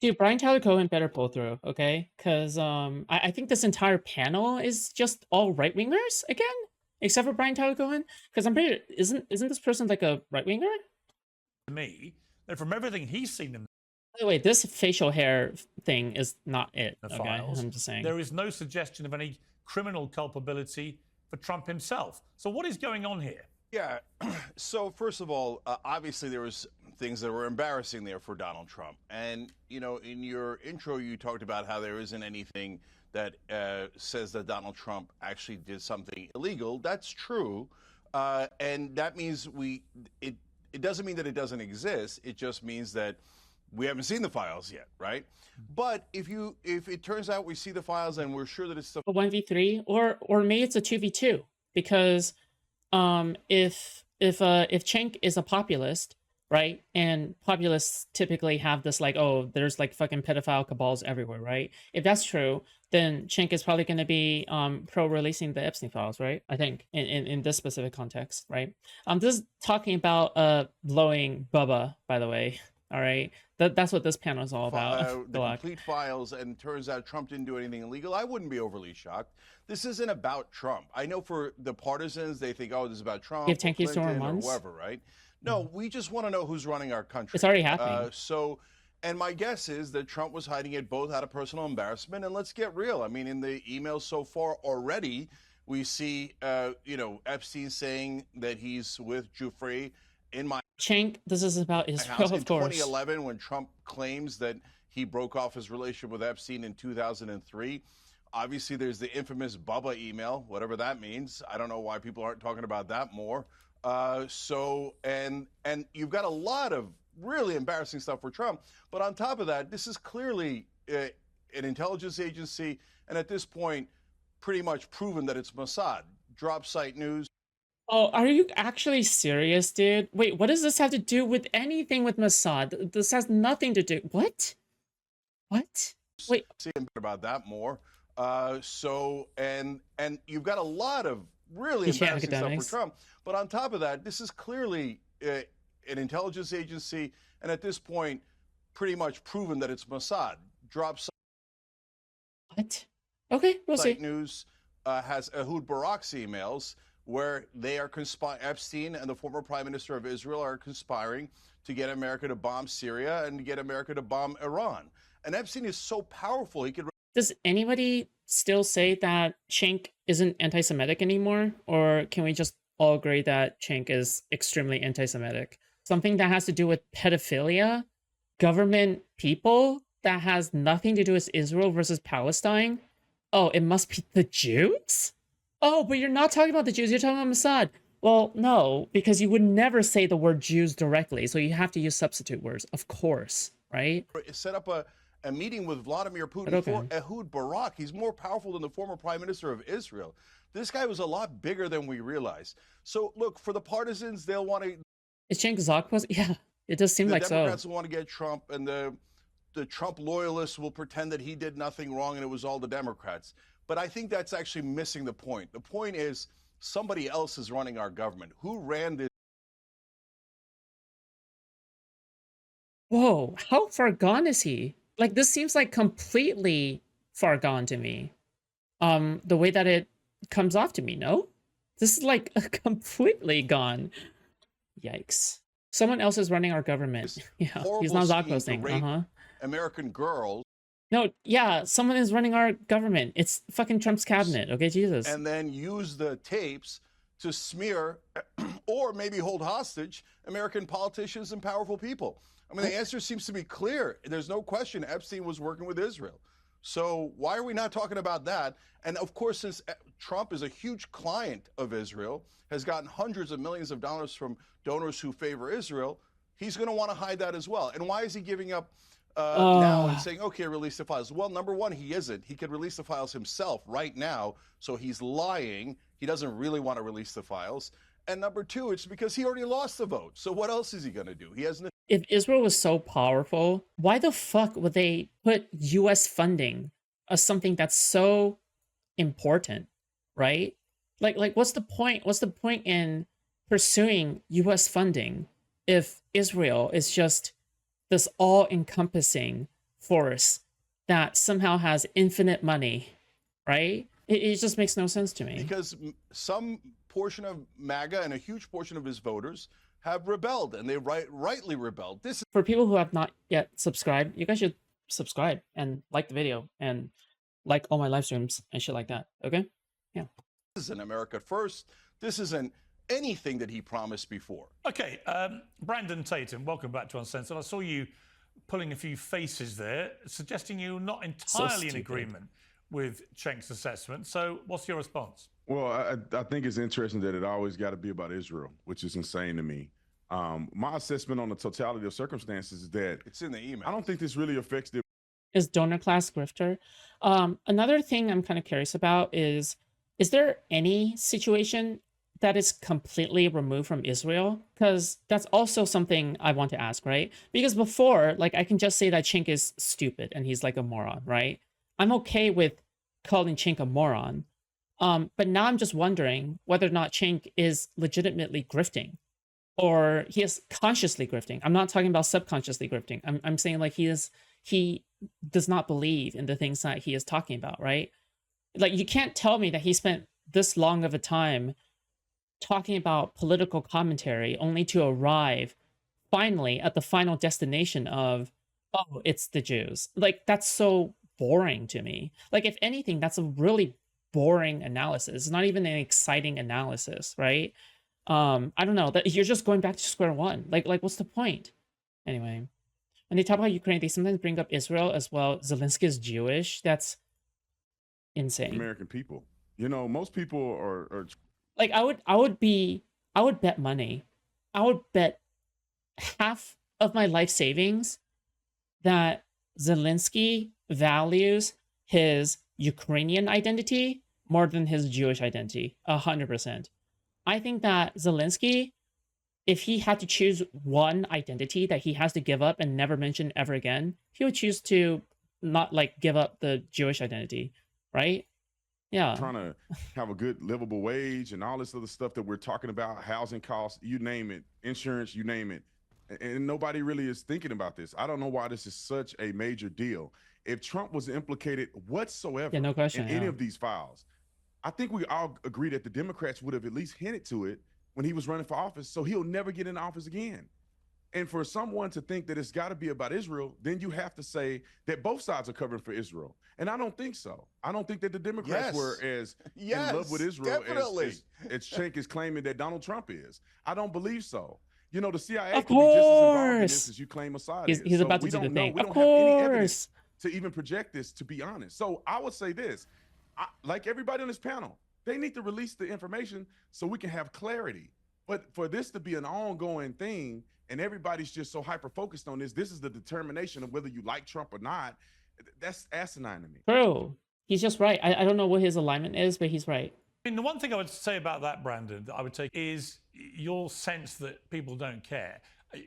Dude, Brian Tyler Cohen better pull through, okay? Because I think this entire panel is just all right wingers again, except for Brian Tyler Cohen. Because I'm pretty isn't this person like a right winger? To me, that from everything he's seen in By the way, this facial hair thing is not it. the Okay, files, I'm just saying. there is no suggestion of any criminal culpability for Trump himself. So what is going on here? Yeah. So first of all, obviously there was things that were embarrassing there for Donald Trump, and in your intro, you talked about how there isn't anything that says that Donald Trump actually did something illegal. That's true, and that means it doesn't mean that it doesn't exist. It just means that we haven't seen the files yet, right? But if it turns out we see the files and we're sure that it's the A 1v3 or maybe it's a 2v2 because if Cenk is a populist, right? And populists typically have this like, oh, there's like fucking pedophile cabals everywhere, right? If that's true, then Cenk is probably going to be pro releasing the Epstein files, right? I think in this specific context, right? This is talking about blowing Bubba, by the way. All right, that's what this panel is all about. the complete files, and turns out Trump didn't do anything illegal. I wouldn't be overly shocked. This isn't about Trump. I know for the partisans, they think, oh, this is about Trump Give or Clinton Clinton or whoever, right? No, we just want to know who's running our country. It's already happening. And my guess is that Trump was hiding it both out of personal embarrassment, and let's get real. I mean, in the emails so far already, we see, Epstein saying that he's with Giuffre in my Cenk, this is about Israel, of course. In 2011, when Trump claims that he broke off his relationship with Epstein in 2003, obviously there's the infamous Bubba email, whatever that means. I don't know why people aren't talking about that more. And you've got a lot of really embarrassing stuff for Trump. But on top of that, this is clearly an intelligence agency, and at this point, pretty much proven that it's Mossad. Drop site news. Oh, are you actually serious, dude? Wait, what does this have to do with anything with Mossad? This has nothing to do. What? What? Wait. See about that more. And you've got a lot of really embarrassing stuff for Trump. But on top of that, this is clearly an intelligence agency, and at this point, pretty much proven that it's Mossad. Drop site. What? Okay, we'll see. News has Ehud Barak's emails, where they are conspiring. Epstein and the former prime minister of Israel are conspiring to get America to bomb Syria and to get America to bomb Iran. And Epstein is so powerful, he could... Does anybody still say that Cenk isn't anti-Semitic anymore? Or can we just all agree that Cenk is extremely anti-Semitic? Something that has to do with pedophilia, government people, that has nothing to do with Israel versus Palestine? Oh, it must be the Jews? Oh, but you're not talking about the Jews, you're talking about Mossad. Well, no, because you would never say the word Jews directly, so you have to use substitute words, of course, right? Set up a meeting with Vladimir Putin for Ehud Barak. He's more powerful than the former prime minister of Israel. This guy was a lot bigger than we realized. So, look, for the partisans, they'll want to... Is Cenk Zogpost? Yeah, it does seem like so. The Democrats will want to get Trump, and the Trump loyalists will pretend that he did nothing wrong and it was all the Democrats. But I think that's actually missing the point. The point is somebody else is running our government. Who ran this? Whoa, how far gone is he? Like, this seems like completely far gone to me. The way that it comes off to me, no? This is like completely gone. Yikes. Someone else is running our government. Yeah, he's not Zogposting. American girls. No, yeah, someone is running our government. It's fucking Trump's cabinet, okay, Jesus. And then use the tapes to smear or maybe hold hostage American politicians and powerful people. I mean, the answer seems to be clear. There's no question Epstein was working with Israel. So why are we not talking about that? And of course, since Trump is a huge client of Israel, has gotten hundreds of millions of dollars from donors who favor Israel, he's going to want to hide that as well. And why is he giving up now and saying, okay, release the files? Well, number one, he isn't. He could release the files himself right now. So he's lying. He doesn't really want to release the files. And number two, it's because he already lost the vote. So what else is he going to do? He has no... If Israel was so powerful, why the fuck would they put U.S. funding as something that's so important, right? Like, what's the point? What's the point in pursuing U.S. funding if Israel is just this all-encompassing force that somehow has infinite money, right? It just makes no sense to me. Because some portion of MAGA and a huge portion of his voters have rebelled, and they rightly rebelled. This For people who have not yet subscribed, you guys should subscribe and like the video and like all my live streams and shit like that. Okay? Yeah. isn't America first. This isn't anything that he promised before. Okay, Brandon Tatum, welcome back to Uncensored. I saw you pulling a few faces there, suggesting you're not entirely in agreement with Cenk's assessment. So what's your response? Well, I think it's interesting that it always got to be about Israel, which is insane to me. My assessment on the totality of circumstances is that It's in the email. I don't think this really affects the Is donor class grifter. Another thing I'm kind of curious about is there any situation that is completely removed from Israel? Because that's also something I want to ask, right? Because before, like, I can just say that Cenk is stupid and he's like a moron, right? I'm okay with calling Cenk a moron. But now I'm just wondering whether or not Cenk is legitimately grifting, or he is consciously grifting. I'm not talking about subconsciously grifting. I'm saying like he does not believe in the things that he is talking about, right? Like, you can't tell me that he spent this long of a time talking about political commentary only to arrive finally at the final destination of, oh, it's the Jews. Like, that's so boring to me. Like, if anything, that's a really boring analysis. It's not even an exciting analysis, right? I don't know, that you're just going back to square one. Like what's the point? Anyway, when they talk about Ukraine, they sometimes bring up Israel as well. Zelensky is Jewish. That's insane. American people. You know, most people are Like, I would bet money. I would bet half of my life savings that Zelensky values his Ukrainian identity more than his Jewish identity. 100%. I think that Zelensky, if he had to choose one identity that he has to give up and never mention ever again, he would choose to not, like, give up the Jewish identity, right? Yeah. trying to have a good livable wage and all this other stuff that we're talking about, housing costs, you name it, insurance, you name it. And nobody really is thinking about this. I don't know why this is such a major deal. If Trump was implicated whatsoever Yeah, no question, in any yeah. of these files, I think we all agree that the Democrats would have at least hinted to it when he was running for office, so he'll never get in office again. And for someone to think that it's got to be about Israel, then you have to say that both sides are covering for Israel. And I don't think so. I don't think that the Democrats Yes. were as Yes, in love with Israel definitely. as Cenk is claiming that Donald Trump is. I don't believe so. You know, the CIA Of could be just as involved in course. this as you claim Mossad He's is. So about to we do the don't know. thing. We Of don't have any evidence course. to even project this, to be honest. So I would say this, like everybody on this panel, they need to release the information so we can have clarity. But for this to be an ongoing thing and everybody's just so hyper-focused on this is the determination of whether you like Trump or not. That's asinine to me. True. He's just right. I don't know what his alignment is, but he's right. I mean, the one thing I would say about that, Brandon, that I would take is your sense that people don't care.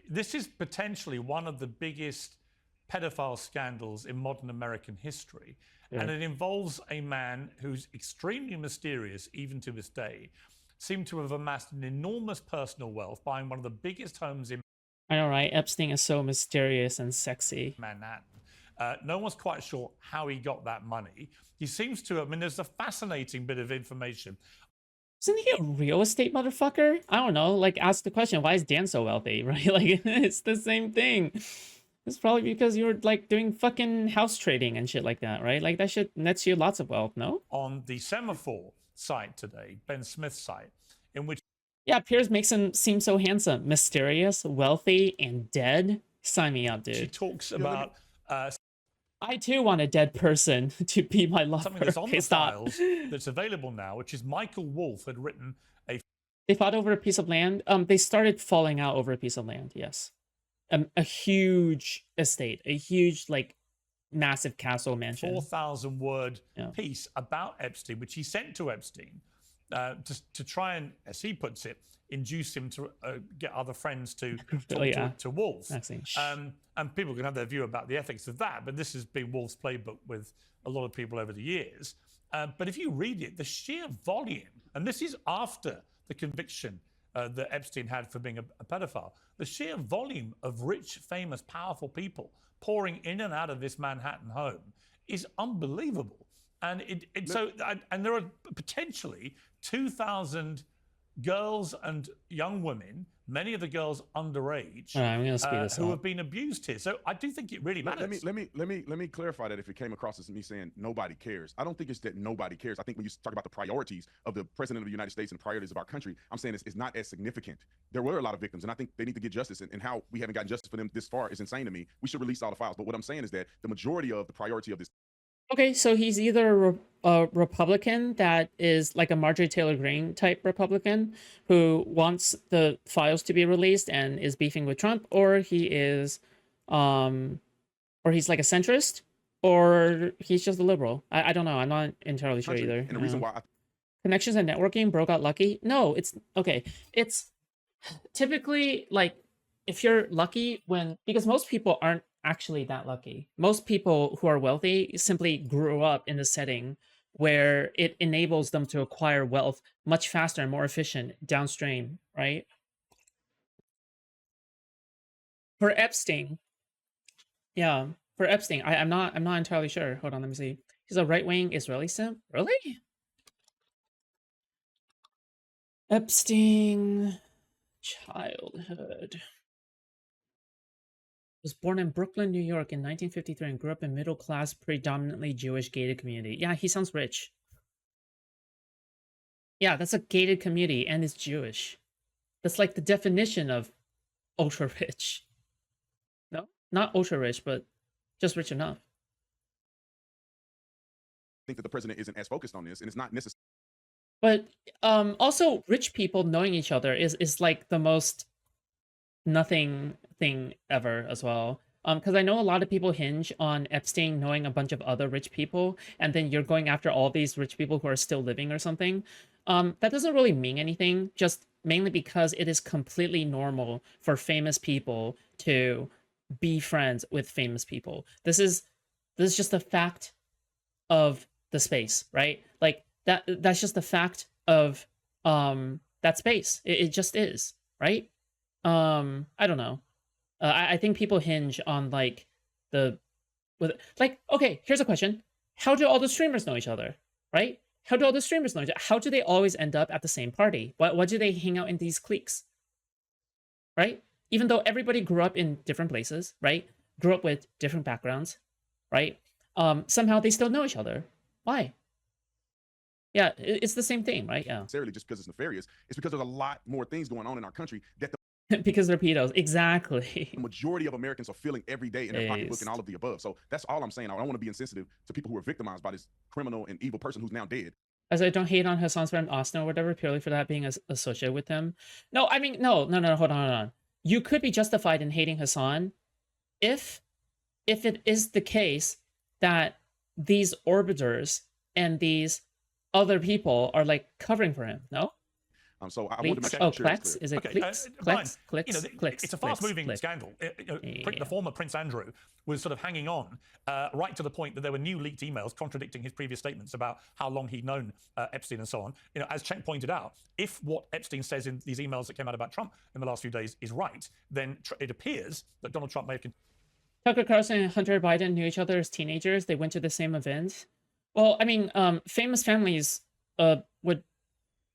This is potentially one of the biggest pedophile scandals in modern American history. Yeah. And it involves a man who's extremely mysterious, even to this day, seemed to have amassed an enormous personal wealth, buying one of the biggest homes in I know, right? Epstein is so mysterious and sexy. Manhattan. No one's quite sure how he got that money. He seems to, I mean, there's a fascinating bit of information. Isn't he a real estate motherfucker? I don't know. Like, ask the question, why is Dan so wealthy, right? Like, it's the same thing. It's probably because you're, like, doing fucking house trading and shit like that, right? Like, that shit nets you lots of wealth, no? On the Semaphore site today, Ben Smith's site, in which Yeah, Piers makes him seem so handsome, mysterious, wealthy, and dead. Sign me up, she dude. talks about I too want a dead person to be my lover. something that's on Okay, the stop. files that's available now, which is Michael Wolff had written a They fought over a piece of land. They started falling out over a piece of land. Yes, a huge estate, a huge, like, massive castle mansion. 4,000-word Yeah. piece about Epstein, which he sent to Epstein to try and, as he puts it, induce him to get other friends to talk yeah. to Wolff. Maxine, shh. And people can have their view about the ethics of that, but this has been Wolff's playbook with a lot of people over the years. But if you read it, the sheer volume, and this is after the conviction that Epstein had for being a pedophile. The sheer volume of rich, famous, powerful people pouring in and out of this Manhattan home is unbelievable. And and there are potentially 2,000 girls and young women, many of the girls underage, All right, I'm gonna speed this who up. have been abused here. So I do think it really matters. Let me clarify that if it came across as me saying nobody cares. I don't think it's that nobody cares. I think when you talk about the priorities of the president of the United States and the priorities of our country, I'm saying it's not as significant. There were a lot of victims, and I think they need to get justice. And how we haven't gotten justice for them this far is insane to me. We should release all the files. But what I'm saying is that the majority of the priority of this. Okay, so he's either a Republican that is like a Marjorie Taylor Greene type Republican who wants the files to be released and is beefing with Trump, or he is, or he's like a centrist, or he's just a liberal. I don't know. I'm not entirely sure either. And the reason why Connections and networking, bro got lucky. No, it's okay. It's typically like if you're lucky because most people aren't actually that lucky. Most people who are wealthy simply grew up in a setting where it enables them to acquire wealth much faster and more efficient downstream, right? For Epstein, I'm not entirely sure. Hold on, let me see. He's a right-wing Israeli simp. Really? Epstein childhood. Was born in Brooklyn, New York in 1953 and grew up in middle-class, predominantly Jewish gated community. Yeah, he sounds rich. Yeah, that's a gated community and it's Jewish. That's like the definition of ultra-rich. No, not ultra-rich, but just rich enough. I think that the president isn't as focused on this, and it's not necessary. But also, rich people knowing each other is like the most nothing thing ever as well. Because I know a lot of people hinge on Epstein knowing a bunch of other rich people, and then you're going after all these rich people who are still living or something. That doesn't really mean anything, just mainly because it is completely normal for famous people to be friends with famous people. This is just a fact of the space, right? Like that's just the fact of that space. It just is, right? I don't know. I think people hinge on like okay, here's a question. How do all the streamers know each other? Right? How do all the streamers know each other? How do they always end up at the same party? Why do they hang out in these cliques? Right? Even though everybody grew up in different places, right? Grew up with different backgrounds, right? Somehow they still know each other. Why? Yeah, it's the same thing, right? Yeah. Necessarily just because it's nefarious. It's because there's a lot more things going on in our country that the because they're pedos. Exactly. majority of Americans are feeling every day in their pocketbook and all of the above. So that's all I'm saying. I don't want to be insensitive to people who are victimized by this criminal and evil person who's now dead. As I don't hate on Hassan's friend Austin or whatever purely for that being associated with him. No, I mean, no, hold on. You could be justified in hating Hassan if it is the case that these orbiters and these other people are like covering for him, no? So I want to make sure Clicks? Is it clicks? Clicks? Clicks? It's a fast-moving scandal. The former Prince Andrew was sort of hanging on right to the point that there were new leaked emails contradicting his previous statements about how long he'd known Epstein and so on. As Cenk pointed out, if what Epstein says in these emails that came out about Trump in the last few days is right, then it appears that Donald Trump may have... Tucker Carlson and Hunter Biden knew each other as teenagers. They went to the same event. Well, I mean, famous families would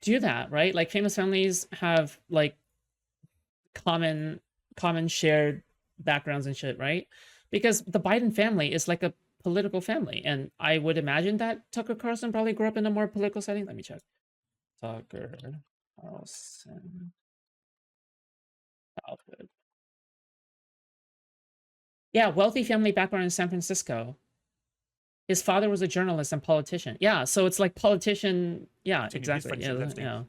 do that, right? Like famous families have like common shared backgrounds and shit, right? Because the Biden family is like a political family, and I would imagine that Tucker Carlson probably grew up in a more political setting. Let me check. Tucker Carlson childhood. Yeah, wealthy family background in San Francisco. His father was a journalist and politician. Yeah, so it's like politician. Yeah, exactly. Yeah.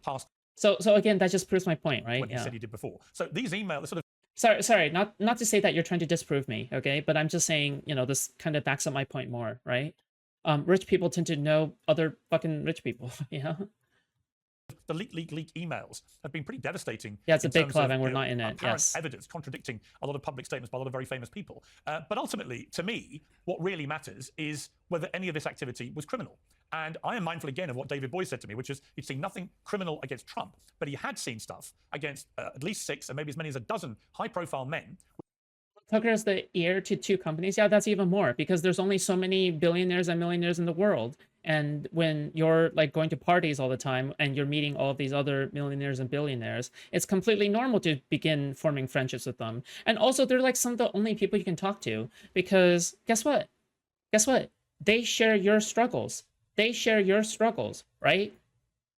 So again, that just proves my point, right? What he said he did before. So these emails sort Sorry, of... not to say that you're trying to disprove me, okay? But I'm just saying, this kind of backs up my point more, right? Rich people tend to know other fucking rich people, yeah? The leak emails have been pretty devastating. Yeah, it's a big club and we're not in it. Yes. Evidence contradicting a lot of public statements by a lot of very famous people. But ultimately, to me, what really matters is whether any of this activity was criminal. And I am mindful again of what David Boyd said to me, which is he'd seen nothing criminal against Trump, but he had seen stuff against at least 6 and maybe as many as a dozen high-profile men. Tucker is the heir to 2 companies. Yeah, that's even more because there's only so many billionaires and millionaires in the world. And when you're like going to parties all the time and you're meeting all of these other millionaires and billionaires, it's completely normal to begin forming friendships with them. And also, they're like some of the only people you can talk to because guess what? Guess what? They share your struggles. They share your struggles, right?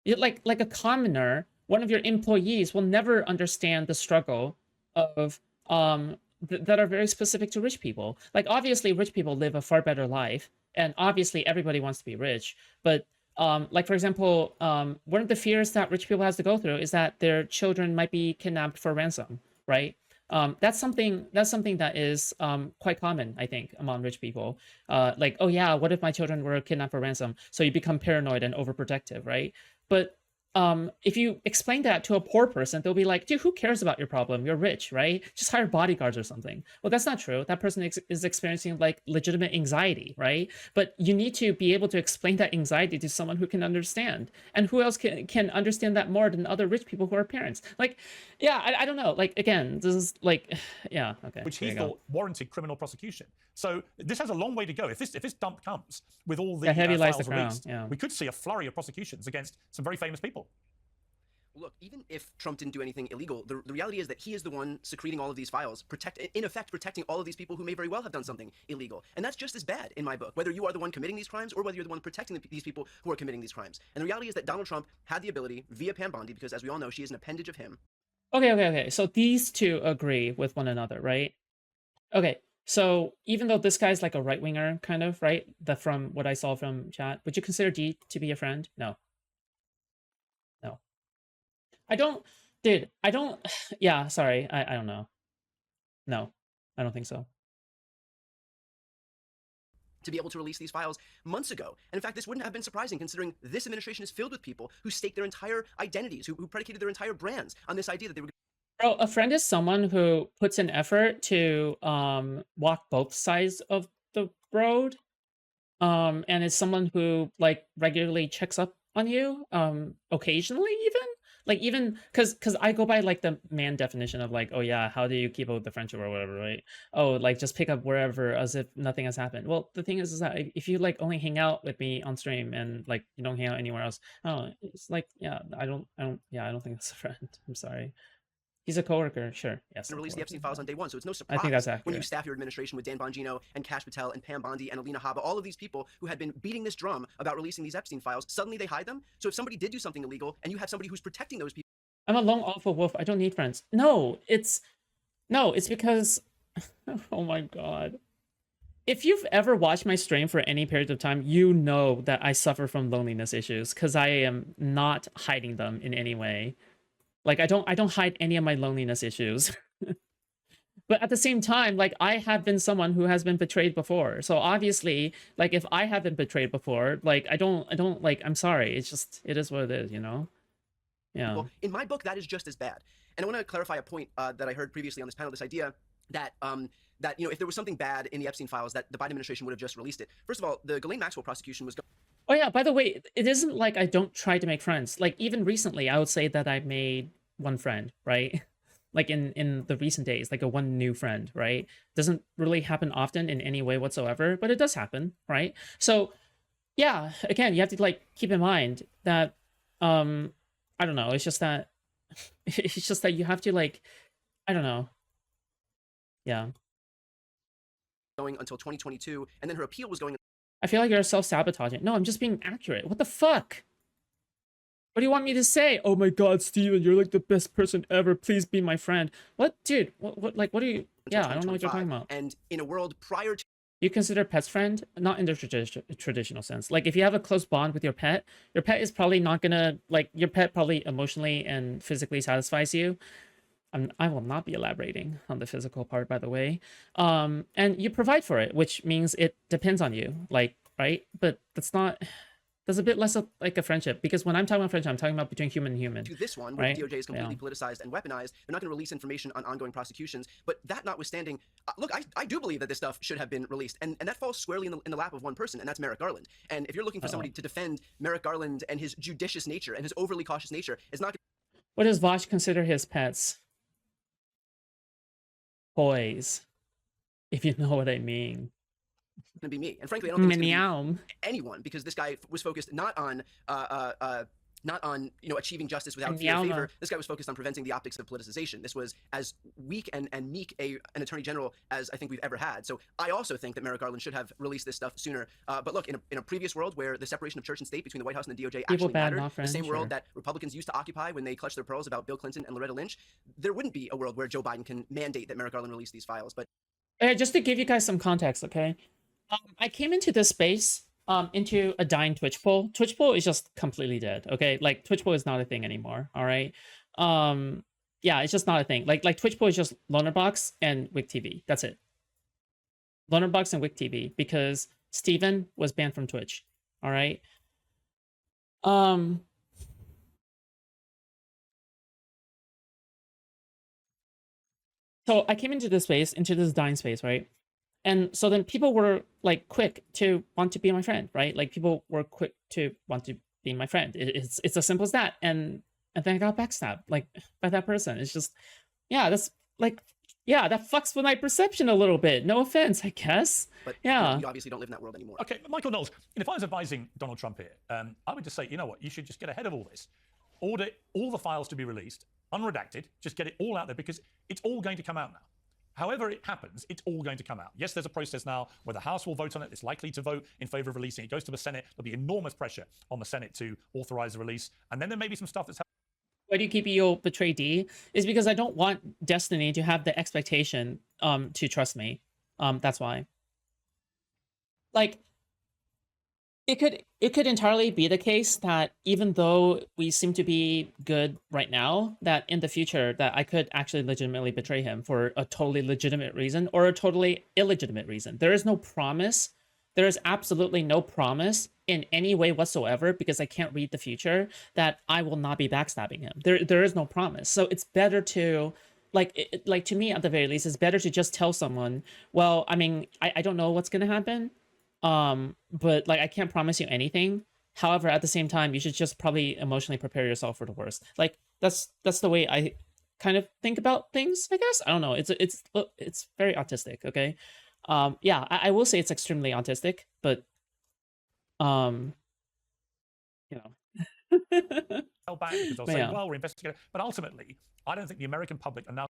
Like a commoner, one of your employees will never understand the struggle of that are very specific to rich people. Like obviously rich people live a far better life and obviously everybody wants to be rich, but like for example, one of the fears that rich people has to go through is that their children might be kidnapped for ransom, right? That's something that is quite common, I think, among rich people. Like, oh yeah, what if my children were kidnapped for ransom? So you become paranoid and overprotective, right? But if you explain that to a poor person, they'll be like, dude, who cares about your problem? You're rich, right? Just hire bodyguards or something. Well, that's not true. That person is experiencing like legitimate anxiety, right? But you need to be able to explain that anxiety to someone who can understand. And who else can understand that more than other rich people who are parents? Like, yeah, I don't know. Like, again, this is like, yeah, okay. Which he thought warranted criminal prosecution. So this has a long way to go. If this dump comes with all the heavy lies files the crown, released, yeah. we could see a flurry of prosecutions against some very famous people. Look, even if Trump didn't do anything illegal, the reality is that he is the one secreting all of these files, in effect protecting all of these people who may very well have done something illegal. And that's just as bad in my book, whether you are the one committing these crimes or whether you're the one protecting these people who are committing these crimes. And the reality is that Donald Trump had the ability via Pam Bondi, because as we all know, she is an appendage of him. Okay. So these two agree with one another, right? Okay. So even though this guy's like a right-winger, kind of, right? From what I saw from chat, would you consider D to be a friend? No. I don't, dude, I don't, yeah, sorry, I don't know. No, I don't think so. To be able to release these files months ago. And in fact, this wouldn't have been surprising considering this administration is filled with people who stake their entire identities, who predicated their entire brands on this idea that they were. Bro, a friend is someone who puts an effort to walk both sides of the road. And is someone who like regularly checks up on you, occasionally even. Like even because I go by like the man definition of like, oh yeah, how do you keep up with the friendship or whatever, right? Oh, like just pick up wherever as if nothing has happened. Well, the thing is that if you like only hang out with me on stream and like you don't hang out anywhere else, oh, it's like yeah, I don't think that's a friend. I'm sorry. He's a coworker, sure. Yes. Release the Epstein files on day one, so it's no surprise I think that's accurate. when you staff your administration with Dan Bongino and Kash Patel and Pam Bondi and Alina Habba, all of these people who had been beating this drum about releasing these Epstein files, suddenly they hide them. So if somebody did do something illegal and you have somebody who's protecting those people. I'm a lone alpha wolf. I don't need friends. No, it's because oh my god. If you've ever watched my stream for any period of time, you know that I suffer from loneliness issues because I am not hiding them in any way. Like I don't hide any of my loneliness issues. But at the same time, like I have been someone who has been betrayed before. So obviously, like if I have been betrayed before, like I don't like I'm sorry. It's just it is what it is, you know? Yeah. Well, in my book, that is just as bad. And I want to clarify a point that I heard previously on this panel, this idea that that if there was something bad in the Epstein files, that the Biden administration would have just released it. First of all, the Ghislaine Maxwell prosecution was. Oh yeah, by the way, it isn't like I don't try to make friends. Like even recently, I would say that I made one friend, right? Like in the recent days, like a one new friend, right? Doesn't really happen often in any way whatsoever, but it does happen, right? So yeah, again, you have to like keep in mind that I don't know, it's just that you have to like I don't know. Yeah. Going until 2022, and then her appeal was going. I feel like you're self-sabotaging. No, I'm just being accurate. What the fuck? What do you want me to say? Oh my god, Steven, you're like the best person ever. Please be my friend. What, dude? What like, what are you... Yeah, I don't know what you're talking about. And in a world prior to... You consider pets friend? Not in the traditional sense. Like, if you have a close bond with your pet is probably not gonna... Like, your pet probably emotionally and physically satisfies you. I will not be elaborating on the physical part, by the way. And you provide for it, which means it depends on you. Like, right? But that's not That's a bit less of like a friendship, because when I'm talking about friendship, I'm talking about between human and human. To this one, where right? the DOJ is completely Yeah. politicized and weaponized, they're not going to release information on ongoing prosecutions. But that notwithstanding, look, I do believe that this stuff should have been released, and that falls squarely in the lap of one person, and that's Merrick Garland. And if you're looking for somebody to defend Merrick Garland and his judicious nature and his overly cautious nature, it's not. What does Vosh consider his pets? Boys, if you know what I mean. Going to be me, and frankly, I don't think it's Meow. going to be anyone, because this guy was focused not on achieving justice without fear or favor. This guy was focused on preventing the optics of politicization. This was as weak and meek an attorney general as I think we've ever had. So I also think that Merrick Garland should have released this stuff sooner. But look, in a previous world where the separation of church and state between the White House and the DOJ actually mattered, the same world that Republicans used to occupy when they clutched their pearls about Bill Clinton and Loretta Lynch, there wouldn't be a world where Joe Biden can mandate that Merrick Garland release these files. But just to give you guys some context, okay? I came into this space into a dying Twitch poll. Twitch poll is just completely dead, okay? Like, Twitch poll is not a thing anymore, all right? Yeah, it's just not a thing. Like Twitch poll is just Lonerbox and Wick TV. That's it. Lonerbox and Wick TV, because Steven was banned from Twitch, all right? So I came into this space, into this dying space, right? And so then people were like quick to want to be my friend, right? Like people were quick to want to be my friend. It's as simple as that. And then I got backstabbed like by that person. It's just, yeah, that's like, yeah, that fucks with my perception a little bit. No offense, I guess. But yeah, you obviously don't live in that world anymore. Okay, Michael Knowles, if I was advising Donald Trump here, I would just say, you know what, you should just get ahead of all this. Order all the files to be released, unredacted, just get it all out there, because it's all going to come out now. However it happens, it's all going to come out. Yes, there's a process now where the House will vote on it. It's likely to vote in favor of releasing it. It goes to the Senate. There'll be enormous pressure on the Senate to authorize the release. And then there may be some stuff that's... Why do you keep your betray D? Is because I don't want Destiny to have the expectation to trust me. That's why. Like, it could entirely be the case that even though we seem to be good right now, that in the future that I could actually legitimately betray him for a totally legitimate reason or a totally illegitimate reason. There is no promise. There is absolutely no promise in any way whatsoever, because I can't read the future, that I will not be backstabbing him. There is no promise. So it's better to, like to me at the very least, it's better to just tell someone, well, I mean, I don't know what's gonna happen. But like I can't promise you anything. However, at the same time, you should just probably emotionally prepare yourself for the worst. Like that's the way I kind of think about things, I guess. I don't know. It's very autistic, okay? Yeah, I will say it's extremely autistic, but you know. back because they'll say, well, we're investigating. But ultimately, I don't think the American public are now...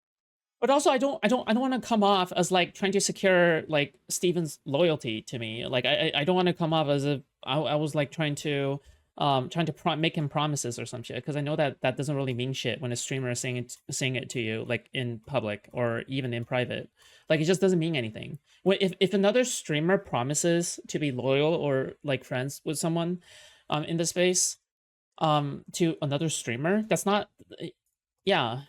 But also, I don't want to come off as like trying to secure like Steven's loyalty to me. Like I don't want to come off as if I was like trying to make him promises or some shit, because I know that doesn't really mean shit when a streamer is saying it to you like in public or even in private. Like it just doesn't mean anything. If another streamer promises to be loyal or like friends with someone in the space to another streamer, that's not, yeah.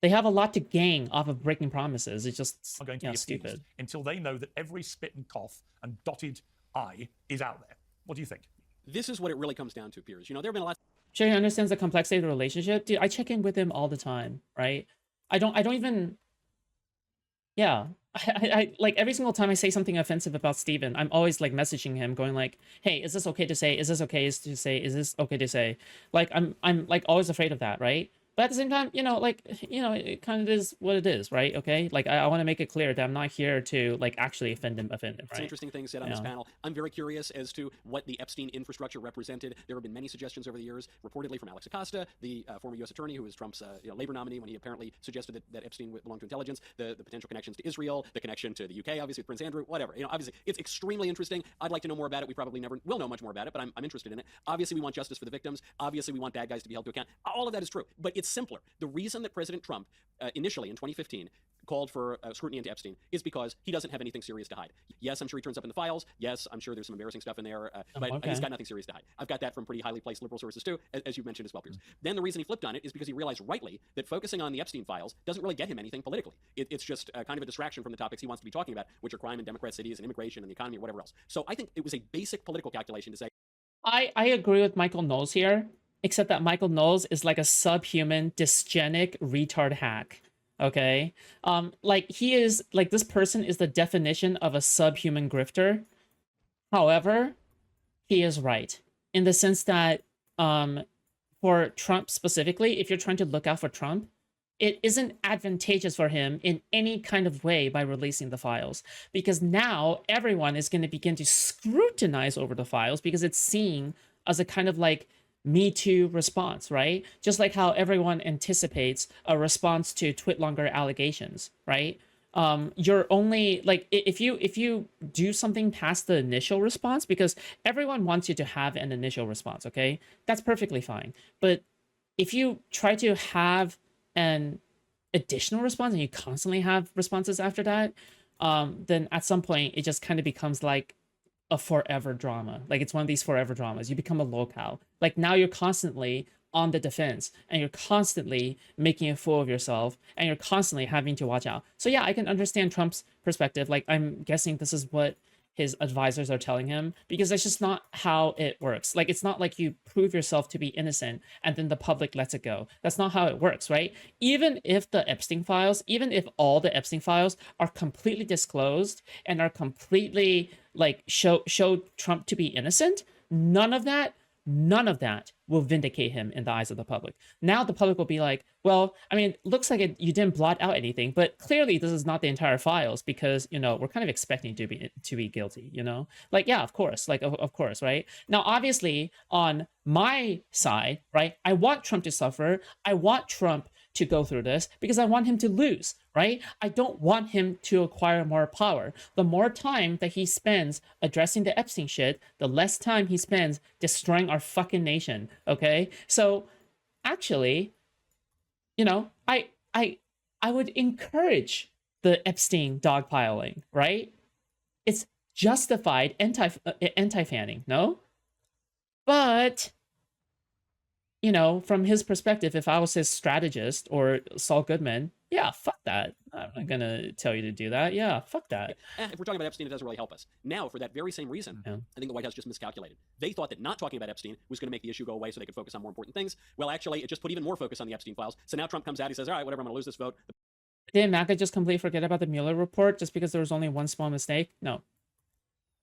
They have a lot to gain off of breaking promises. It's just going to be stupid. Until they know that every spit and cough and dotted I is out there. What do you think? This is what it really comes down to, Piers. You know, there have been a lot. Sure, he understands the complexity of the relationship. Dude, I check in with him all the time, right? I don't even... Yeah. I like every single time I say something offensive about Steven, I'm always like messaging him going like, hey, is this okay to say? Is this okay to say? Is this okay to say? Like I'm like always afraid of that, right? But at the same time, it kind of is what it is, right? Okay, like I want to make it clear that I'm not here to like actually offend him, right? It's an interesting thing said on this panel. I'm very curious as to what the Epstein infrastructure represented. There have been many suggestions over the years, reportedly from Alex Acosta, the former U.S. attorney who was Trump's labor nominee when he apparently suggested that Epstein belonged to intelligence, the potential connections to Israel, the connection to the UK, obviously with Prince Andrew, whatever. Obviously it's extremely interesting. I'd like to know more about it. We probably never will know much more about it, but I'm interested in it. Obviously, we want justice for the victims. Obviously, we want bad guys to be held to account. All of that is true, but it's simpler. The reason that President Trump initially in 2015 called for scrutiny into Epstein is because he doesn't have anything serious to hide. Yes, I'm sure he turns up in the files. Yes, I'm sure there's some embarrassing stuff in there, but he's got nothing serious to hide. I've got that from pretty highly placed liberal sources too, as you mentioned as well, Piers. Then the reason he flipped on it is because he realized rightly that focusing on the Epstein files doesn't really get him anything politically. It's just kind of a distraction from the topics he wants to be talking about, which are crime in Democrat cities and immigration and the economy or whatever else. So I think it was a basic political calculation to say, I agree with Michael Knowles here, except that Michael Knowles is like a subhuman, dysgenic retard hack. Okay, like he is like this person is the definition of a subhuman grifter. However, he is right in the sense that for Trump specifically, if you're trying to look out for Trump, it isn't advantageous for him in any kind of way by releasing the files, because now everyone is going to begin to scrutinize over the files because it's seen as a kind of like Me Too response, right? Just like how everyone anticipates a response to Twitlonger allegations, right? You're only like if you do something past the initial response, because everyone wants you to have an initial response, okay? That's perfectly fine. But if you try to have an additional response and you constantly have responses after that, then at some point it just kind of becomes like a forever drama. Like it's one of these forever dramas. You become a locale. Like now you're constantly on the defense and you're constantly making a fool of yourself and you're constantly having to watch out. So yeah, I can understand Trump's perspective. Like I'm guessing this is what his advisors are telling him, because that's just not how it works. Like it's not like you prove yourself to be innocent and then the public lets it go. That's not how it works, right? Even if the Epstein files, even if all the Epstein files are completely disclosed and are completely like show Trump to be innocent, none of that will vindicate him in the eyes of the public. Now the public will be like, well, I mean, looks like you didn't blot out anything, but clearly this is not the entire files, because we're kind of expecting to be guilty. Like yeah, of course, like of course, right? Now obviously on my side, right, I want Trump to suffer. I want Trump to go through this because I want him to lose, right? I don't want him to acquire more power. The more time that he spends addressing the Epstein shit, the less time he spends destroying our fucking nation, okay? So actually, I would encourage the Epstein dogpiling, right? It's justified anti-fanning, no? But from his perspective, if I was his strategist or Saul Goodman, yeah, fuck that. I'm not gonna tell you to do that. Yeah, fuck that. If we're talking about Epstein, it doesn't really help us. Now, for that very same reason, Yeah. I think the White House just miscalculated. They thought that not talking about Epstein was going to make the issue go away so they could focus on more important things. Well, actually, it just put even more focus on the Epstein files. So now Trump comes out, he says, all right, whatever, I'm going to lose this vote. Did MAGA just completely forget about the Mueller report just because there was only one small mistake? No.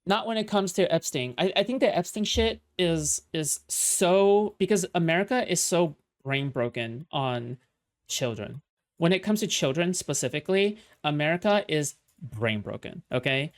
Not when it comes to Epstein. I think the Epstein shit is so, because America is so brain broken on children. When it comes to children specifically, America is brain broken, okay?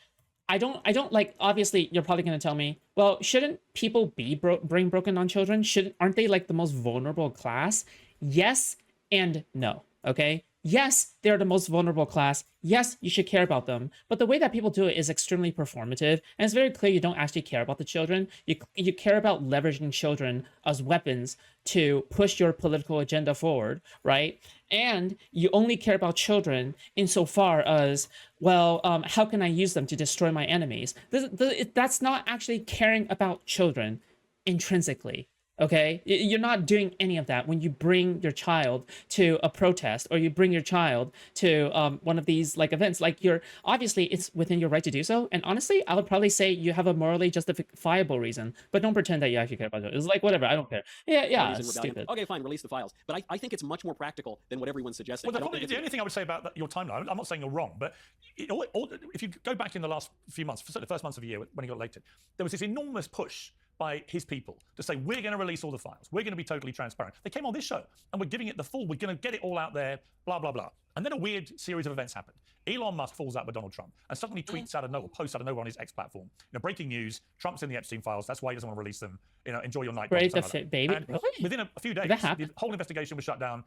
I don't like, obviously you're probably going to tell me, well, shouldn't people be brain broken on children? Aren't they like the most vulnerable class? Yes and no, okay? Yes, they're the most vulnerable class. Yes, you should care about them. But the way that people do it is extremely performative. And it's very clear you don't actually care about the children. You care about leveraging children as weapons to push your political agenda forward, right? And you only care about children insofar as, well, how can I use them to destroy my enemies? That's not actually caring about children intrinsically. Okay, you're not doing any of that when you bring your child to a protest or you bring your child to one of these like events. Like obviously it's within your right to do so. And honestly, I would probably say you have a morally justifiable reason, but don't pretend that you actually care about it. It's like, whatever, I don't care. Yeah, it's stupid. Okay, fine, release the files. But I think it's much more practical than what everyone's suggesting. Well, the only thing I would say about your timeline, I'm not saying you're wrong, but if you go back in the last few months, the first months of the year when he got elected, there was this enormous push by his people to say, we're going to release all the files. We're going to be totally transparent. They came on this show and we're giving it the full, we're going to get it all out there, blah, blah, blah. And then a weird series of events happened. Elon Musk falls out with Donald Trump and suddenly tweets out of nowhere, posts out of nowhere on his X platform. Breaking news, Trump's in the Epstein files. That's why he doesn't want to release them. Enjoy your night. Right, baby. And really? within a few days, the whole investigation was shut down.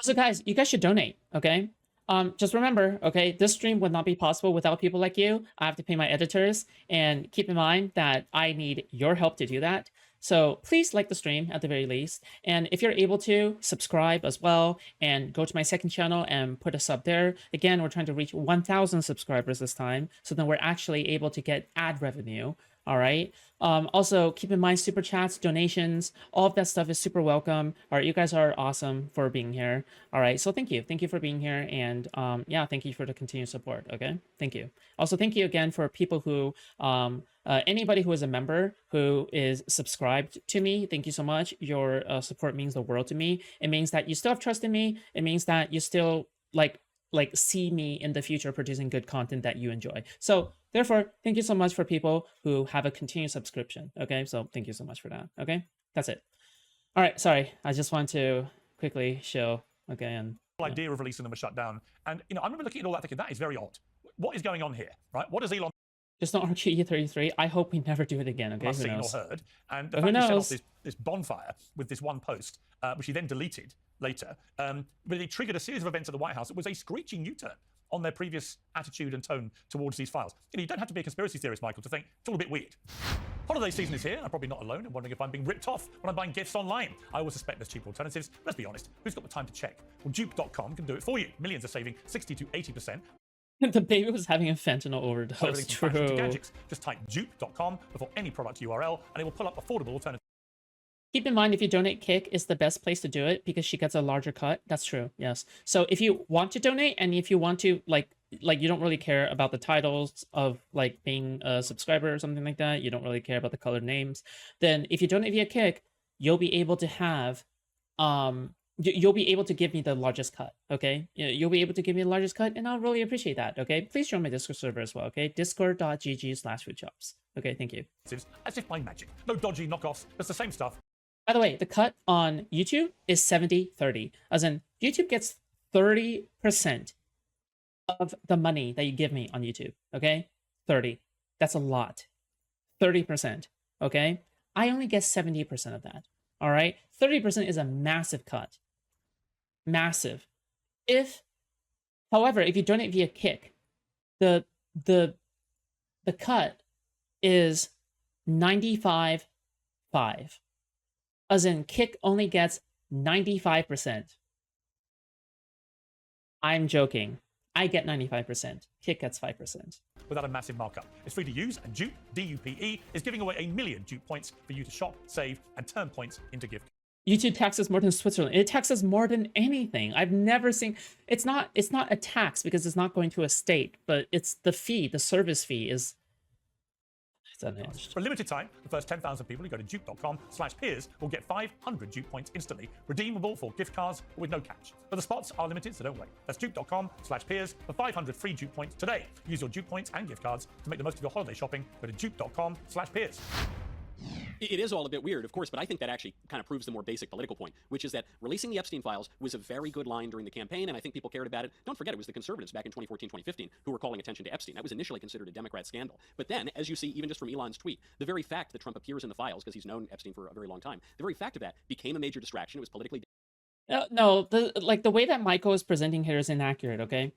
So guys, you guys should donate, okay? Just remember, okay, this stream would not be possible without people like you. I have to pay my editors, and keep in mind that I need your help to do that. So please like the stream at the very least. And if you're able to, subscribe as well and go to my second channel and put a sub there. Again, we're trying to reach 1,000 subscribers this time. So then we're actually able to get ad revenue All right. Also, keep in mind super chats, donations, all of that stuff is super welcome. All right, you guys are awesome for being here. All right, so thank you for being here, and yeah, thank you for the continued support. Okay, thank you. Also, thank you again for people who anybody who is a member who is subscribed to me. Thank you so much. Your support means the world to me. It means that you still have trust in me. It means that you still like see me in the future producing good content that you enjoy. So therefore, thank you so much for people who have a continued subscription. Okay, so thank you so much for that. Okay, that's it. All right, sorry, I just want to quickly show. Okay, and The idea of releasing them was shut down. And I remember looking at all that thinking, that is very odd. What is going on here, right? What does Elon just don't RQE33. I hope we never do it again. Okay, Musk who seen or knows? heard? And the But who fact he set off knows? this bonfire with this one post, which he then deleted later, but it triggered a series of events at the White House. It was a screeching U-turn on their previous attitude and tone towards these files. You don't have to be a conspiracy theorist, Michael, to think it's all a bit weird. Holiday season is here. I'm probably not alone. I'm wondering if I'm being ripped off when I'm buying gifts online. I always suspect there's cheaper alternatives. Let's be honest, who's got the time to check? Well, dupe.com can do it for you. Millions are saving 60 to 80%. The baby was having a fentanyl overdose. Everything from fashion to True. gadgets. Just type dupe.com before any product URL, and it will pull up affordable alternatives. Keep in mind, if you donate Kick, is the best place to do it because she gets a larger cut. That's true. Yes. So if you want to donate and if you want to like you don't really care about the titles of like being a subscriber or something like that, you don't really care about the colored names, then if you donate via Kick, you'll be able to have you'll be able to give me the largest cut. Okay, you'll be able to give me the largest cut, and I'll really appreciate that. Okay, please join my Discord server as well. Okay, discord.gg/foodshops. Okay, thank you. As if by magic. No dodgy knockoffs. It's the same stuff. By the way, the cut on YouTube is 70-30. As in, YouTube gets 30% of the money that you give me on YouTube. Okay? 30. That's a lot. 30%. Okay? I only get 70% of that. All right? 30% is a massive cut. Massive. However, if you donate via Kick, the cut is 95.5. As in, Kick only gets 95%. I'm joking. I get 95%. Kick gets 5%. Without a massive markup. It's free to use, and Dupe, D-U-P-E, is giving away 1 million Dupe points for you to shop, save, and turn points into gift. YouTube taxes more than Switzerland. It taxes more than anything. I've never seen. It's not a tax because it's not going to a state, but it's the fee. The service fee is. It's unhinged. For a limited time, the first 10,000 people who go to dupe.com/peers will get 500 Dupe points instantly, redeemable for gift cards with no catch. But the spots are limited, so don't wait. That's dupe.com/peers for 500 free Dupe points today. Use your Dupe points and gift cards to make the most of your holiday shopping. Go to dupe.com/peers. It is all a bit weird, of course, but I think that actually kind of proves the more basic political point, which is that releasing the Epstein files was a very good line during the campaign, and I think people cared about it. Don't forget, it was the conservatives back in 2014, 2015 who were calling attention to Epstein. That was initially considered a Democrat scandal. But then, as you see, even just from Elon's tweet, the very fact that Trump appears in the files, because he's known Epstein for a very long time, the very fact of that became a major distraction. It was politically No, the way that Michael is presenting here is inaccurate. Okay,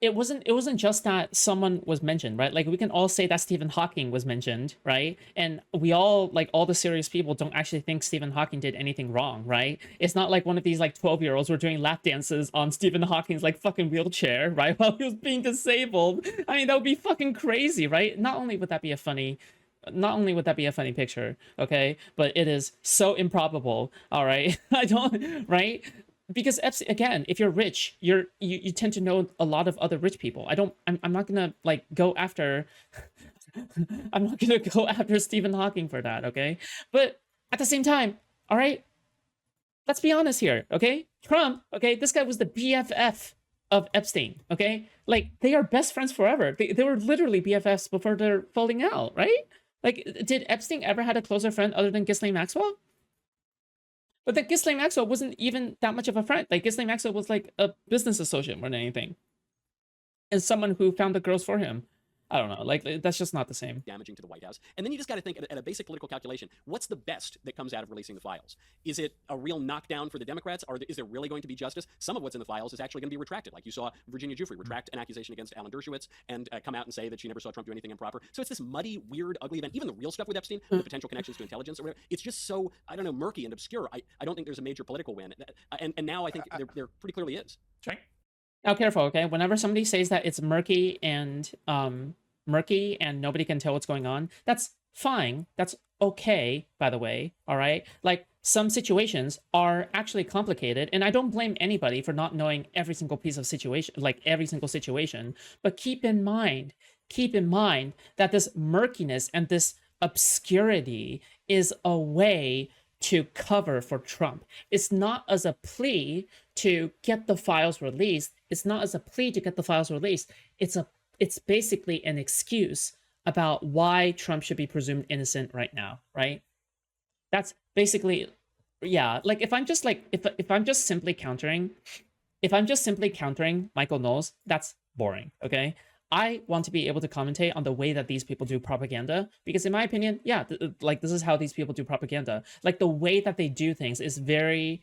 it wasn't just that someone was mentioned, right? Like we can all say that Stephen Hawking was mentioned, right? And we all like all the serious people don't actually think Stephen Hawking did anything wrong, right? It's not like one of these like 12-year-olds were doing lap dances on Stephen Hawking's like fucking wheelchair, right? While he was being disabled. I mean, that would be fucking crazy, right? Not only would that be a funny picture, okay, but it is so improbable. All right. I don't, right? Because again, if you're rich, you tend to know a lot of other rich people. I'm not gonna like go after I'm not gonna go after Stephen Hawking for that, okay? But at the same time, all right, let's be honest here, okay? Trump, okay, this guy was the BFF of Epstein, okay? Like they are best friends forever. They were literally BFFs before they're falling out, right? Like, did Epstein ever had a closer friend other than Ghislaine Maxwell? But then Ghislaine Maxwell wasn't even that much of a friend. Like, Ghislaine Maxwell was like a business associate more than anything. And someone who found the girls for him. I don't know. Like, that's just not the same. damaging to the White House. And then you just got to think at a basic political calculation, what's the best that comes out of releasing the files? Is it a real knockdown for the Democrats? Is there really going to be justice? Some of what's in the files is actually going to be retracted. Like you saw Virginia Giuffre retract an accusation against Alan Dershowitz and come out and say that she never saw Trump do anything improper. So it's this muddy, weird, ugly event. Even the real stuff with Epstein, the potential connections to intelligence or whatever, it's just so, I don't know, murky and obscure. I don't think there's a major political win. And now I think there pretty clearly is. Cenk? Now, careful, okay? Whenever somebody says that it's murky and murky and nobody can tell what's going on, that's fine. That's okay, by the way. All right. Like some situations are actually complicated, and I don't blame anybody for not knowing every single piece of situation, like every single situation. But keep in mind that this murkiness and this obscurity is a way to cover for Trump. It's not as a plea to get the files released. It's basically an excuse about why Trump should be presumed innocent right now, right? That's basically, yeah. Like if I'm just simply countering Michael Knowles, that's boring, okay? I want to be able to commentate on the way that these people do propaganda, because in my opinion, yeah, like this is how these people do propaganda. Like the way that they do things is very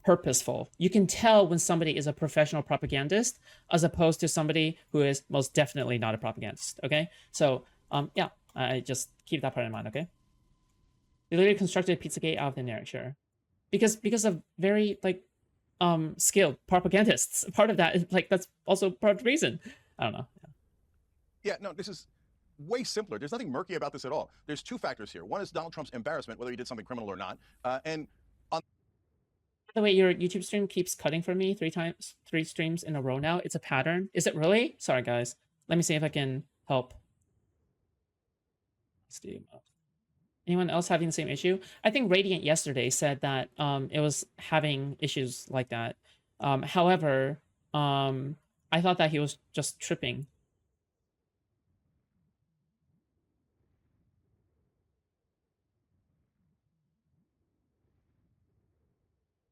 purposeful. You can tell when somebody is a professional propagandist as opposed to somebody who is most definitely not a propagandist, okay? So, yeah, I just keep that part in mind, okay? They literally constructed Pizzagate out of thin air, sure. Because of very, like, skilled propagandists. Part of that is, like, that's also part of the reason. I don't know. Yeah, no, this is way simpler. There's nothing murky about this at all. There's two factors here. One is Donald Trump's embarrassment, whether he did something criminal or not. And on By the way, your YouTube stream keeps cutting for me 3 streams in a row now. It's a pattern. Is it really? Sorry, guys. Let me see if I can help. Anyone else having the same issue? I think Radiant yesterday said that it was having issues like that. However, I thought that he was just tripping.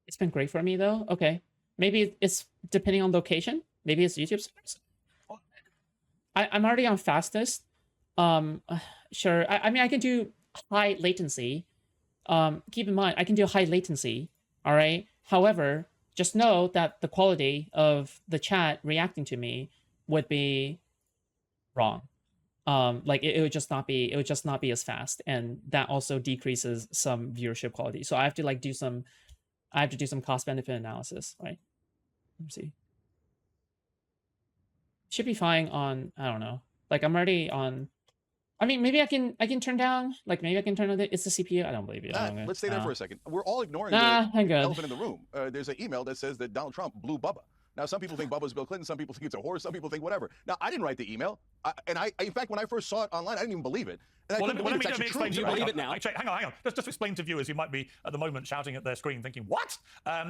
It's been great for me though. Okay. Maybe it's depending on location. Maybe it's YouTube streams. I'm already on fastest. Sure. I mean, I can do high latency. Keep in mind, I can do high latency. All right. However, just know that the quality of the chat reacting to me would be wrong. Like it would just not be as fast, and that also decreases some viewership quality. So I have to like do some cost benefit analysis, right? Let me see. Should be fine on, I don't know. Like I'm already on. I mean, maybe I can turn down. Like maybe I can turn on it's the CPU. I don't believe you. let's stay there for a second. We're all ignoring I'm the good. elephant in the room. There's an email that says that Donald Trump blew Bubba. Now, some people think Bubba's Bill Clinton. Some people think it's a horse. Some people think whatever. Now, I didn't write the email. In fact, when I first saw it online, I didn't even believe it. And Well, I couldn't believe it's actually true. Do you believe it now? Actually, hang on. Just explain to viewers who might be at the moment shouting at their screen thinking, what?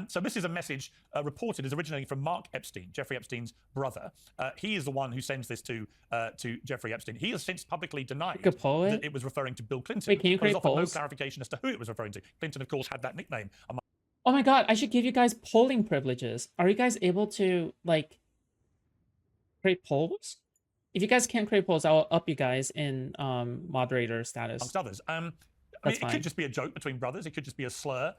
So this is a message reported as originating from Mark Epstein, Jeffrey Epstein's brother. He is the one who sends this to Jeffrey Epstein. He has since publicly denied that it was referring to Bill Clinton. Wait, can you create offered no polls? clarification as to who it was referring to. Clinton, of course, had that nickname. Oh my god, I should give you guys polling privileges. Are you guys able to, like, create polls? If you guys can't create polls, I'll up you guys in moderator status. Amongst others. I mean, it could just be a joke between brothers. It could just be a slur.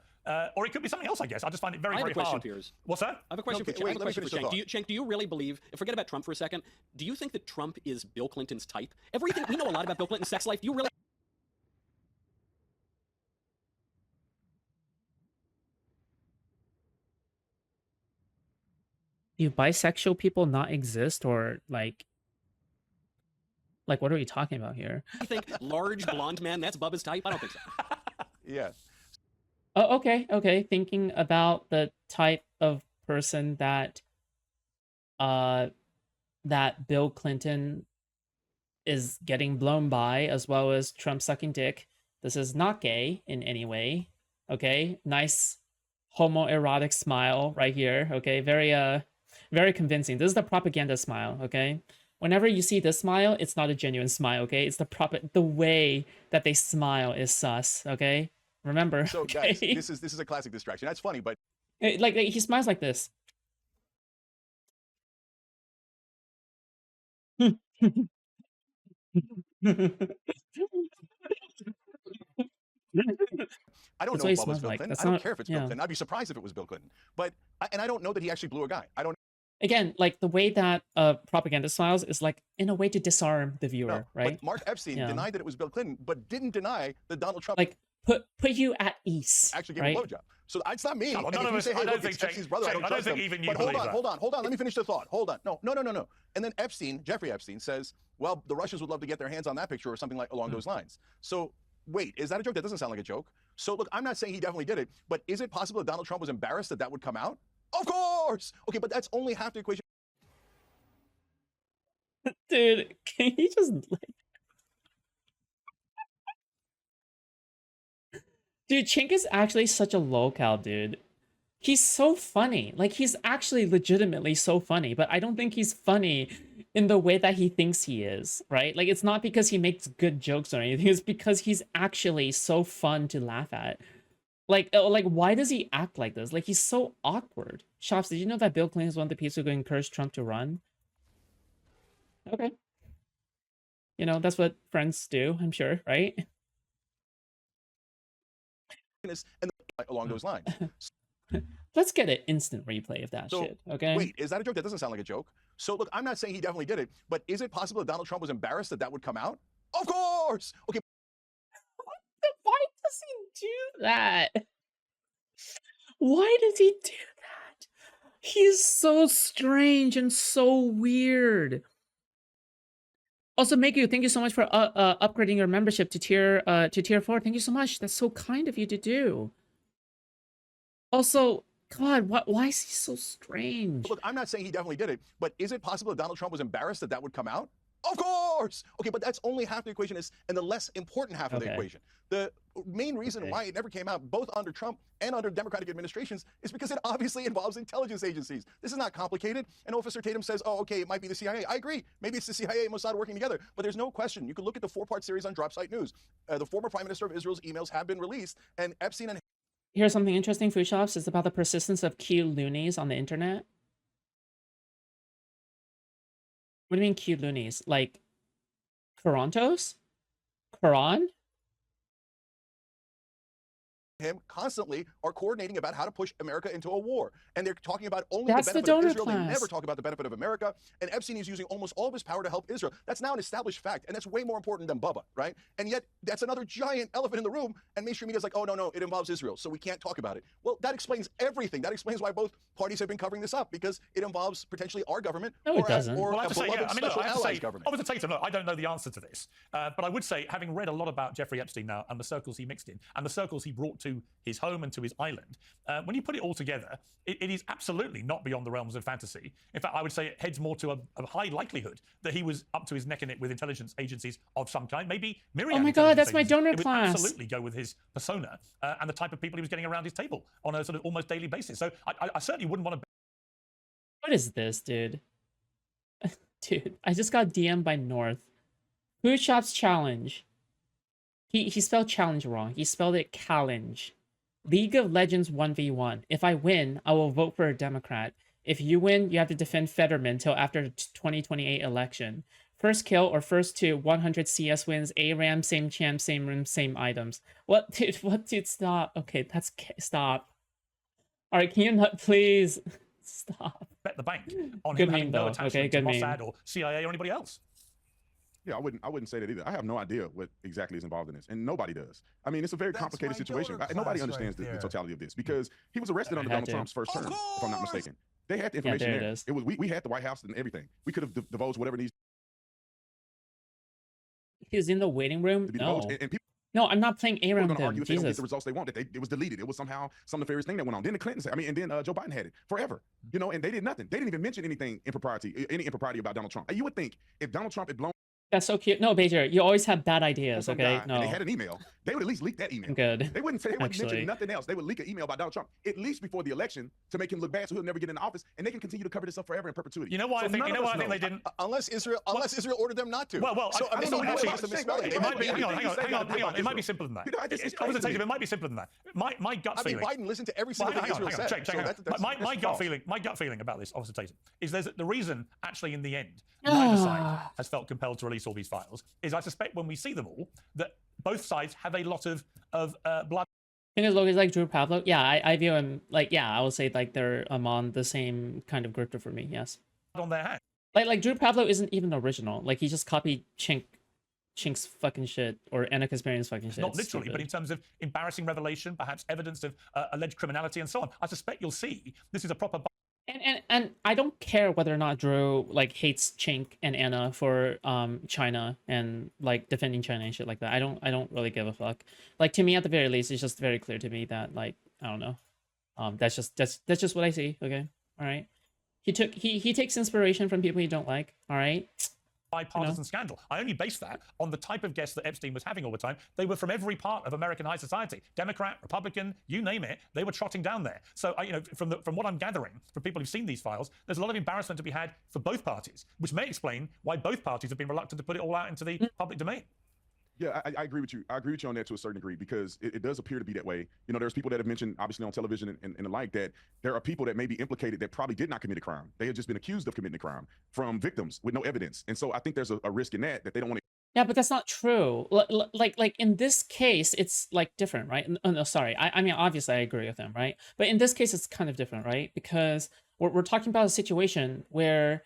Or it could be something else, I guess. I just find it very, I have very a question, hard. Piers. What's that? I have a question for Cenk. Cenk, do you really believe, forget about Trump for a second, do you think that Trump is Bill Clinton's type? Everything, we know a lot about Bill Clinton's sex life. Do you really... Do bisexual people not exist, or like what are we talking about here? You think large blonde man, that's Bubba's type? I don't think so. Yeah. Oh, okay. Thinking about the type of person that Bill Clinton is getting blown by, as well as Trump sucking dick. This is not gay in any way. Okay, nice homoerotic smile right here. Okay, very convincing. This is the propaganda smile. Okay, whenever you see this smile, it's not a genuine smile. Okay, it's the way that they smile is sus. Okay, remember. So guys, this is a classic distraction. That's funny, but like he smiles like this. I don't That's know what he if Bubba's smells Bill like. Clinton. That's I don't not- care if it's yeah. Bill Clinton. I'd be surprised if it was Bill Clinton. But I don't know that he actually blew a guy. I don't Again, like the way that propaganda smiles is like in a way to disarm the viewer, know. right? But Mark Epstein Yeah. denied that it was Bill Clinton, but didn't deny that Donald Trump. Like put you at ease. actually gave right? a blowjob. So it's not me. Well, And none if of you us- say, I hey, don't look, think it's Cenk- Epstein's brother, I Cenk, don't I don't trust think him. even you But hold believe on, that. hold on. Let me finish the thought. Hold on. No. And then Jeffrey Epstein says, well, the Russians would love to get their hands on that picture or something like along those lines. So wait, is that a joke? That doesn't sound like a joke. So look, I'm not saying he definitely did it, but is it possible that Donald Trump was embarrassed that that would come out? Of course. Okay, but that's only half the equation. Dude, can you just Dude, Chink is actually such a lolcow, dude. He's so funny. Like, he's actually legitimately so funny, but I don't think he's funny in the way that he thinks he is, right? Like, it's not because he makes good jokes or anything, it's because he's actually so fun to laugh at. Like, why does he act like this? Like, he's so awkward. Shops, did you know that Bill Clinton is one of the people who encouraged Trump to run? Okay. You know, that's what friends do, I'm sure, right? And along those lines. Let's get an instant replay of that So, shit, okay? wait, is that a joke? That doesn't sound like a joke. So look, I'm not saying he definitely did it, but is it possible that Donald Trump was embarrassed that that would come out? Of course. Okay. Why does he do that? Why does he do that? He's so strange and so weird. Also, Megu, thank you so much for upgrading your membership to tier 4. Thank you so much. That's so kind of you to do. Also, God, why is he so strange? Look, I'm not saying he definitely did it, but is it possible that Donald Trump was embarrassed that that would come out? Of course. Okay, but that's only half the equation, and the less important half of the Okay. equation. The main reason Okay. why it never came out, both under Trump and under Democratic administrations, is because it obviously involves intelligence agencies. This is not complicated. And Officer Tatum says, oh, okay, it might be the CIA. I agree. Maybe it's the CIA and Mossad working together. But there's no question. You can look at the 4-part series on Drop Site News. The former Prime Minister of Israel's emails have been released, and Epstein and Here's something interesting, Foodshops. It's about the persistence of Q loonies on the internet. What do you mean Q loonies? Like, Torontos? Quran? him constantly are coordinating about how to push America into a war. And they're talking about only That's the the benefit of donor Israel. They class. never talk about the benefit of America. And Epstein is using almost all of his power to help Israel. That's now an established fact. And that's way more important than Bubba, right? And yet that's another giant elephant in the room. And mainstream media is like, oh, no, it involves Israel. So we can't talk about it. Well, that explains everything. That explains why both parties have been covering this up, because it involves potentially our government No, it doesn't. or Well, I a have to say, beloved yeah, I mean, look, special I have to allies say, government. Officer Tatum, look, I don't know the answer to this, but I would say, having read a lot about Jeffrey Epstein now and the circles he mixed in and the circles he brought to his home and to his island, when you put it all together, it is absolutely not beyond the realms of fantasy. In fact, I would say it heads more to a high likelihood that he was up to his neck in it with intelligence agencies of some kind, maybe myriad. Oh my God, that's my intelligence donor agencies. It would class. absolutely go with his persona and the type of people he was getting around his table on a sort of almost daily basis. So I certainly wouldn't want to. What is this, dude? Dude, I just got DM'd by North. Foodshops challenge. He spelled challenge wrong. He spelled it challenge. League of Legends 1v1. If I win, I will vote for a Democrat. If you win, you have to defend Fetterman till after the 2028 election. First kill or first to 100 CS wins. ARAM, same champ, same room, same items. What, dude? What, dude? Stop. Okay, stop. All right, can you not please stop? Bet the bank on Good him meme, having no though. attachment Okay, to good meme. Mossad or CIA or anybody else. Yeah, I wouldn't say that either. I have no idea what exactly is involved in this, and nobody does. I mean, it's a very That's complicated my situation. donor Nobody class understands right the there. totality of this, because he was arrested under had Donald to. Trump's first term, if I'm not course. mistaken. They had the Yeah, information there it there. is. It was we had the White House and everything. We could have divulged whatever needs He was in the waiting room? to be No. divulged, and people No, I'm not playing are ARAM going with to him. argue if they don't get Jesus. the results they want, that it was deleted. It was somehow some nefarious thing that went on. Then the Clintons, and then Joe Biden had it forever, and they did nothing. They didn't even mention any impropriety about Donald Trump. You would think if Donald Trump had blown That's so cute. No, Bejer, you always have bad ideas, some okay? guy No. and they had an email, they would at least leak that email. I'm good. They wouldn't Actually. mention nothing else. They would leak an email about Donald Trump, at least before the election, to make him look bad, so he'll never get into office, and they can continue to cover this up forever in perpetuity. You know why So I think? none You of know us why I think know. they didn't? Unless Israel ordered them not to. Well, so I I don't mean, know. actually, Actually, it's a misspelling. it might be. Everything Hang you say about on. It might be Israel. simpler than that. You know, it's Officer crazy. Tatum, it might be simpler than that. My gut I mean, feeling. Biden listened to every Well, single thing Israel said. Check, So hang on. that's My gut false. feeling about this, Officer Tatum, is the reason actually in the end neither side Ah. has felt compelled to release all these files is I suspect when we see them all that both sides have a lot of blood I think Logan's like Drew Pavlo. Yeah, I view him like, yeah, I would say like they're on the same kind of grifter for me, yes. on their hands. Like Drew Pavlo isn't even original. Like he just copied Chink Chink's fucking shit or Anna Kasparian's fucking shit. Not It's literally, but stupid. in terms of embarrassing revelation, perhaps evidence of alleged criminality and so on. I suspect you'll see this is a proper And I don't care whether or not Drew like hates Chink and Anna for China and like defending China and shit like that. I don't really give a fuck. Like to me at the very least, it's just very clear to me that like I don't know. That's just what I see. Okay, all right. He takes inspiration from people he don't like. All right. bipartisan scandal. I only base that on the type of guests that Epstein was having all the time. They were from every part of American high society, Democrat, Republican, you name it. They were trotting down there. So, from what I'm gathering from people who've seen these files, there's a lot of embarrassment to be had for both parties, which may explain why both parties have been reluctant to put it all out into the public domain. Yeah, I agree with you. I agree with you on that to a certain degree because it does appear to be that way. There's people that have mentioned, obviously on television and the like, that there are people that may be implicated that probably did not commit a crime. They have just been accused of committing a crime from victims with no evidence. And so I think there's a risk in that they don't want to. Yeah, but that's not true. Like in this case, it's like different, right? No, sorry. I mean, obviously I agree with him, right? But in this case, it's kind of different, right? Because we're talking about a situation where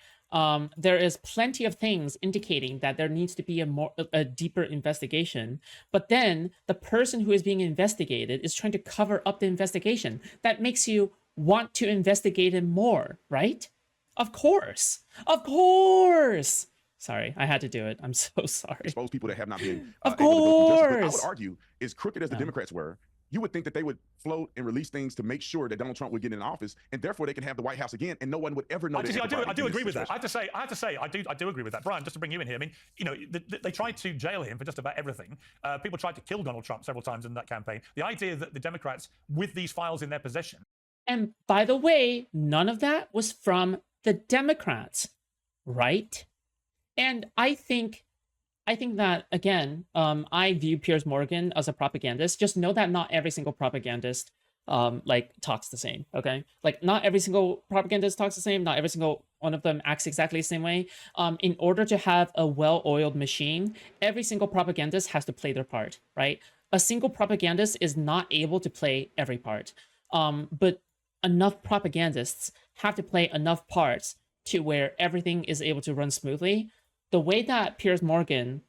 there is plenty of things indicating that there needs to be a deeper investigation, but then the person who is being investigated is trying to cover up the investigation. That makes you want to investigate him more, right? Of course. Sorry, I had to do it. I'm so sorry. Expose people that have not been Of able to go through justice. But I course. would argue, as crooked as the Democrats were, you would think that they would float and release things to make sure that Donald Trump would get in office, and therefore they can have the White House again, and no one would ever know. I do agree with that. I have to say, I do agree with that. Brian, just to bring you in here, I mean, they tried to jail him for just about everything. People tried to kill Donald Trump several times in that campaign. The idea that the Democrats, with these files in their possession. And by the way, none of that was from the Democrats, right? And I think that again, I view Piers Morgan as a propagandist. Just know that not every single propagandist like talks the same. Okay, like not every single propagandist talks the same. Not every single one of them acts exactly the same way. In order to have a well-oiled machine, every single propagandist has to play their part, right? A single propagandist is not able to play every part. But enough propagandists have to play enough parts to where everything is able to run smoothly. The way that Piers Morgan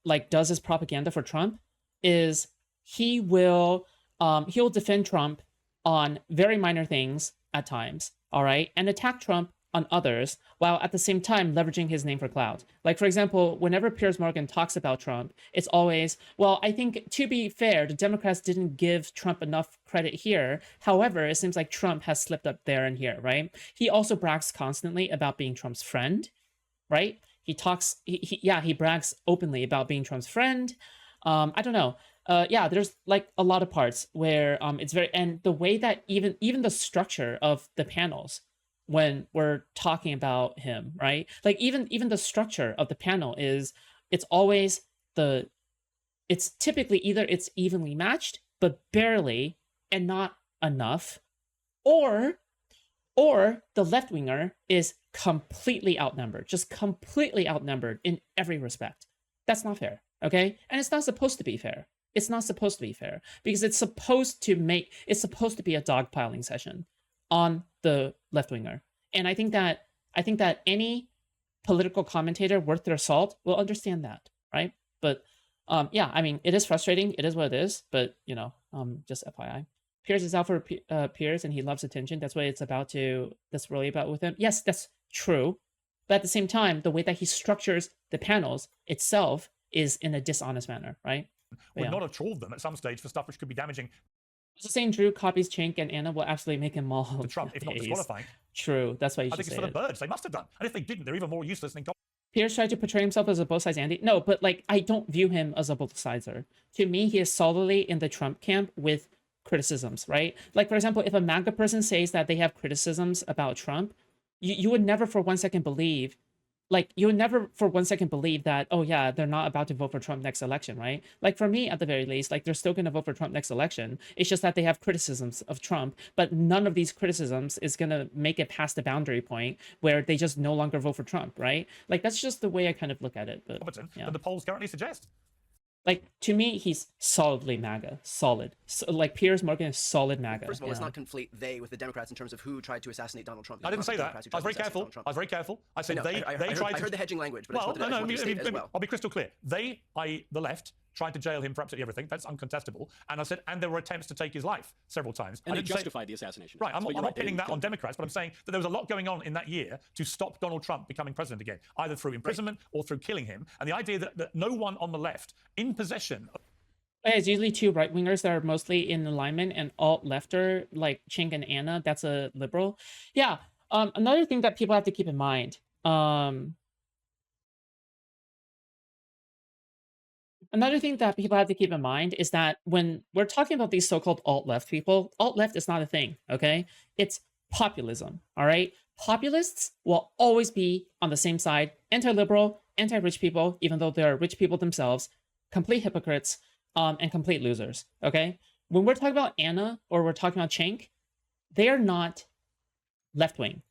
like does his propaganda for Trump is he'll defend Trump on very minor things at times, all right, and attack Trump on others, while at the same time leveraging his name for clout. Like, for example, whenever Piers Morgan talks about Trump, it's always, well, I think, to be fair, the Democrats didn't give Trump enough credit here. However, it seems like Trump has slipped up there and here, right? He also brags constantly about being Trump's friend, right? He brags openly about being Trump's friend. I don't know. Yeah, there's like a lot of parts where it's very, and the way that even the structure of the panels when we're talking about him, right? Like even the structure of the panel is, it's typically either it's evenly matched, but barely and not enough, or the left winger is completely outnumbered, just completely outnumbered in every respect. That's not fair, okay? And it's not supposed to be fair. It's not supposed to be fair because it's supposed to be a dogpiling session on the left winger. And I think that any political commentator worth their salt will understand that, right? But yeah, I mean, it is frustrating. It is what it is. But just FYI, Piers is out for Piers, and he loves attention. That's what it's about that's really about with him. Yes, that's true. But at the same time, the way that he structures the panels itself is in a dishonest manner, right? Would not have trolled them at some stage for stuff which could be damaging. The same Drew copies Cenk and Anna will absolutely make him all to Trump, if not disqualifying. True, that's why you should I think it's say for the birds. They must have done. And if they didn't, they're even more useless than Piers tried to portray himself as a both sides Andy. No, but like I don't view him as a both sideser. To me, he is solidly in the Trump camp with criticisms, right? Like, for example, if a MAGA person says that they have criticisms about Trump, you would never for one second believe that, oh yeah, they're not about to vote for Trump next election, right? Like for me, at the very least, like they're still going to vote for Trump next election. It's just that they have criticisms of Trump, but none of these criticisms is going to make it past the boundary point where they just no longer vote for Trump, right? Like that's just the way I kind of look at it. But than the polls currently suggest. Like, to me, he's solidly MAGA, solid. So, like, Piers Morgan is solid MAGA. First of all, let's yeah. not conflate they with the Democrats in terms of who tried to assassinate Donald Trump. I didn't say that. I was very careful. I was very careful. I said they tried to. I heard the hedging language, but Well, I just wanted to state as well. I'll be crystal clear. They, i.e. the left, tried to jail him for absolutely everything. That's uncontestable. And I said, and there were attempts to take his life several times. And they justified the assassination. Right, I'm So you're not pinning They that on Democrats, but I'm saying that there was a lot going on in that year to stop Donald Trump becoming president again, either through imprisonment or through killing him. And the idea that no one on the left in possession of It's usually two right-wingers that are mostly in alignment, and alt-lefter, like Cenk and Anna, that's a liberal. Yeah, another thing that people have to keep in mind, is that when we're talking about these so-called alt-left people, alt-left is not a thing, okay? It's populism, all right? Populists will always be on the same side, anti-liberal, anti-rich people, even though they're rich people themselves, complete hypocrites, and complete losers, okay? When we're talking about Anna or we're talking about Cenk, they are not left-wing.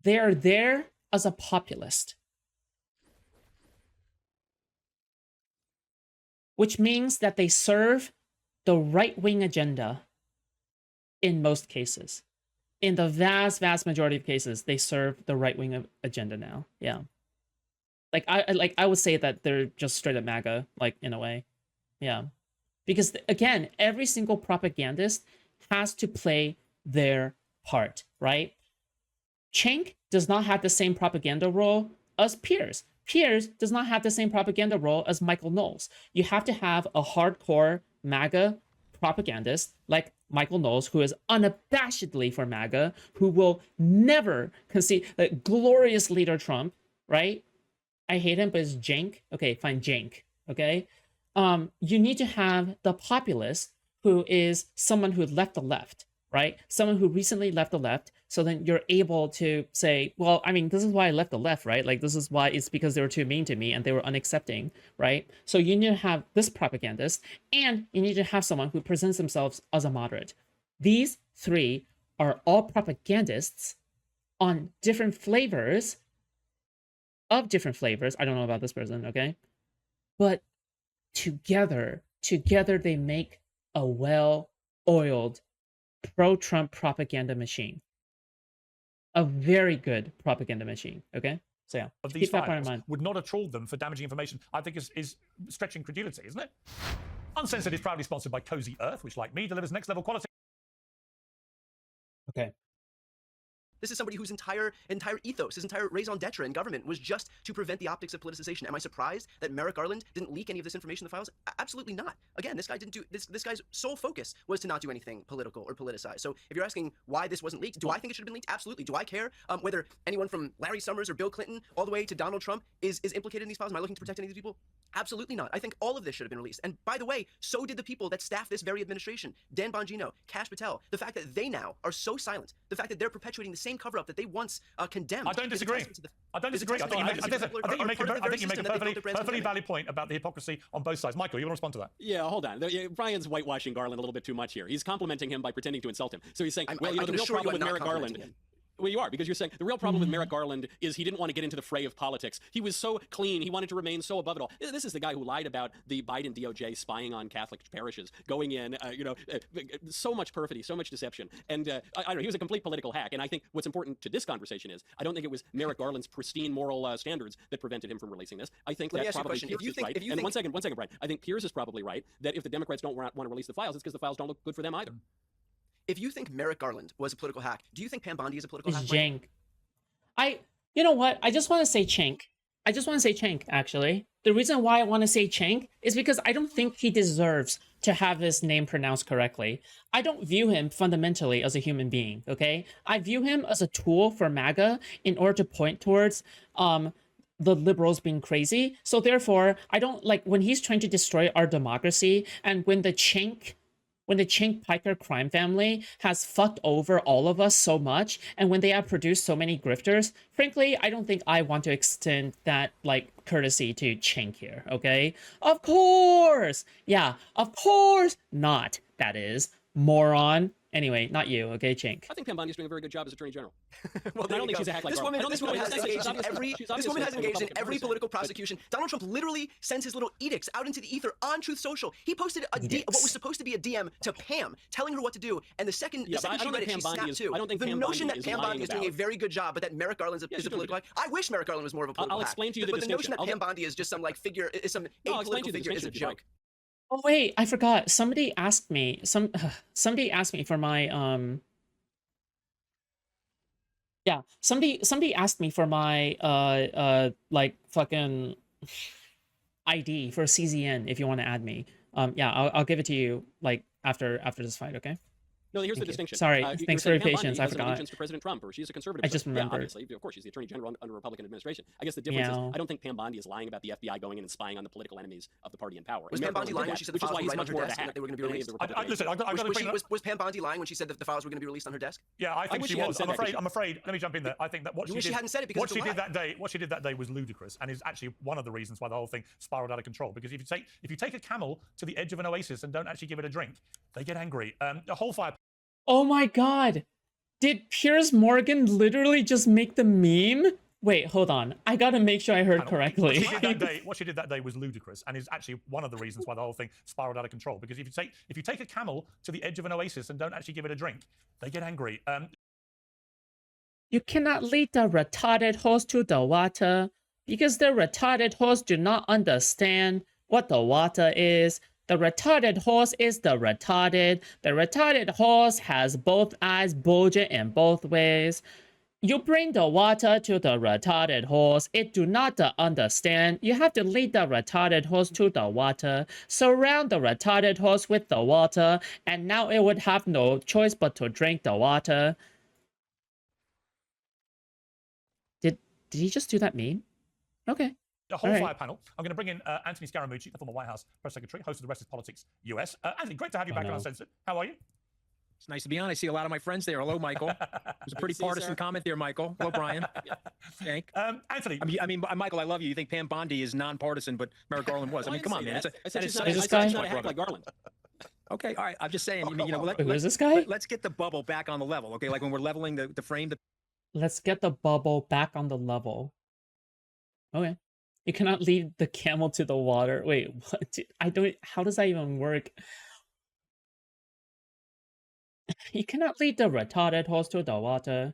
They are there as a populist, which means that they serve the right-wing agenda in most cases. In the vast, vast majority of cases, they serve the right-wing agenda now, yeah. I would say that they're just straight up MAGA, like, in a way. Yeah. Because, again, every single propagandist has to play their part, right? Cenk does not have the same propaganda role as Piers. Piers does not have the same propaganda role as Michael Knowles. You have to have a hardcore MAGA propagandist like Michael Knowles, who is unabashedly for MAGA, who will never concede, like, glorious leader Trump, right? I hate him, but it's Cenk. Okay, fine, Cenk. Okay? You need to have the populist, who is someone who left the left, right? Someone who recently left the left, so then you're able to say, well, I mean, this is why I left the left, right? Like, this is why it's because they were too mean to me and they were unaccepting, right? So you need to have this propagandist, and you need to have someone who presents themselves as a moderate. These three are all propagandists on different flavors of different flavors. I don't know about this person, okay? But together they make a well-oiled pro-Trump propaganda machine. A very good propaganda machine, okay? So yeah, of these keep that part in files mind. would not have trawled them for damaging information, I think is stretching credulity, isn't it? Uncensored is proudly sponsored by Cozy Earth, which, like me, delivers next-level quality. Okay. This is somebody whose entire ethos, his entire raison d'etre in government was just to prevent the optics of politicization. Am I surprised that Merrick Garland didn't leak any of this information in the files? Absolutely not. Again, this guy didn't do this. This guy's sole focus was to not do anything political or politicized. So if you're asking why this wasn't leaked, do I think it should have been leaked? Absolutely. Do I care whether anyone from Larry Summers or Bill Clinton all the way to Donald Trump is implicated in these files? Am I looking to protect any of these people? Absolutely not. I think all of this should have been released. And by the way, so did the people that staff this very administration. Dan Bongino, Kash Patel. The fact that they now are so silent, the fact that they're perpetuating the same cover-up that they once condemned. I don't disagree. I don't disagree. I think you make a perfectly valid point about the hypocrisy on both sides. Michael, you want to respond to that? Yeah, hold on. Brian's whitewashing Garland a little bit too much here. He's complimenting him by pretending to insult him. So he's saying, well, you know, the real problem with Merrick Garland. Well, you are, because you're saying the real problem with Merrick Garland is he didn't want to get into the fray of politics. He was so clean. He wanted to remain so above it all. This is the guy who lied about the Biden DOJ spying on Catholic parishes, going in, so much perfidy, so much deception. And I don't know, he was a complete political hack. And I think what's important to this conversation is I don't think it was Merrick Garland's pristine moral standards that prevented him from releasing this. I think that probably Piers is right. And one second, Brian. I think Piers is probably right that if the Democrats don't want to release the files, it's because the files don't look good for them either. If you think Merrick Garland was a political hack, do you think Pam Bondi is a political hack? Cenk. You know what? I just want to say Cenk. Actually. The reason why I want to say Cenk is because I don't think he deserves to have his name pronounced correctly. I don't view him fundamentally as a human being, okay? I view him as a tool for MAGA in order to point towards the liberals being crazy. So therefore, I don't like when he's trying to destroy our democracy, and when the Cenk Piker crime family has fucked over all of us so much, and when they have produced so many grifters, frankly, I don't think I want to extend that, like, courtesy to Cenk here, okay? Of course! Yeah, of course not, that is. Moron. Anyway, not you, okay, Cenk. I think Pam Bondi's doing a very good job as Attorney General. Well, I there don't you think go. she's a hack like This Garland. woman, this woman has engaged in She's every political prosecution. Donald Trump literally sends his little edicts out into the ether on Truth Social. He posted what was supposed to be a DM to Pam, telling her what to do, and the second she read it, she snapped too. The notion that Pam Bondi is doing a very good job, but that Merrick Garland is a political hack. I wish Merrick Garland was more of a political hack. I'll explain to you the But the notion distinction. that Pam Bondi is just some like figure, is some apolitical figure, is a joke. Oh wait, I forgot. Somebody asked me somebody asked me for my yeah, somebody asked me for my like fucking ID for CZN if you want to add me. Yeah, I'll give it to you like after this fight, okay? No, here's Thank the you. distinction. Sorry, You're thanks for saying your Pam Bondi patience. I has an forgot. allegiance to President Trump, or she's a conservative. I just remembered. Yeah, obviously, of course, she's the Attorney General under a Republican administration. I guess the difference is Meow. I don't think Pam Bondi is lying about the FBI going in and spying on the political enemies of the party in power. Was Pam Bondi lying when she said the files were right on her desk and that they were going to be released? Listen, I've got to bring that. Was Pam Bondi lying when she said that the files were going to be released on her desk? Yeah, I think wish she she hadn't was. said that. I'm afraid. Let me jump in there. I think that what You she wish did, she hadn't said it because what it's a she did lie. that day was ludicrous, and is actually one of the reasons why the whole thing spiraled out of control. Because if you take a camel to the edge of an oasis and don't actually give it a drink, they get angry. The whole fire. Oh my god. Did Piers Morgan literally just make the meme? Wait, hold on. I gotta make sure I heard What correctly. she did that day was ludicrous, and is actually one of the reasons why the whole thing spiraled out of control. Because if you take a camel to the edge of an oasis and don't actually give it a drink, they get angry. You cannot lead the retarded horse to the water because the retarded horse do not understand what the water is. The retarded horse is the retarded. The retarded horse has both eyes bulging in both ways. You bring the water to the retarded horse. It do not understand. You have to lead the retarded horse to the water. Surround the retarded horse with the water. And now it would have no choice but to drink the water. Did he just do that meme? Okay. The whole All right. fire panel. I'm going to bring in Anthony Scaramucci, the former White House press secretary, host of The Rest is Politics US. Anthony, great to have you back on Uncensored. How are you? It's nice to be on. I see a lot of my friends there. Hello, Michael. It was a pretty partisan comment there, Michael. Hello, Brian. Cenk. Anthony. I mean, Michael, I love you. You think Pam Bondi is nonpartisan, but Merrick Garland was. I mean, come on, man. I said she's not a hack like Garland. Okay, all right. I'm just saying. Who is this guy? Let's get the bubble back on the level. Okay, like when we're leveling the frame. Let's get the bubble back on the level. Okay. You cannot lead the camel to the water. Wait, what? Dude, I don't. How does that even work? You cannot lead the retarded horse to the water.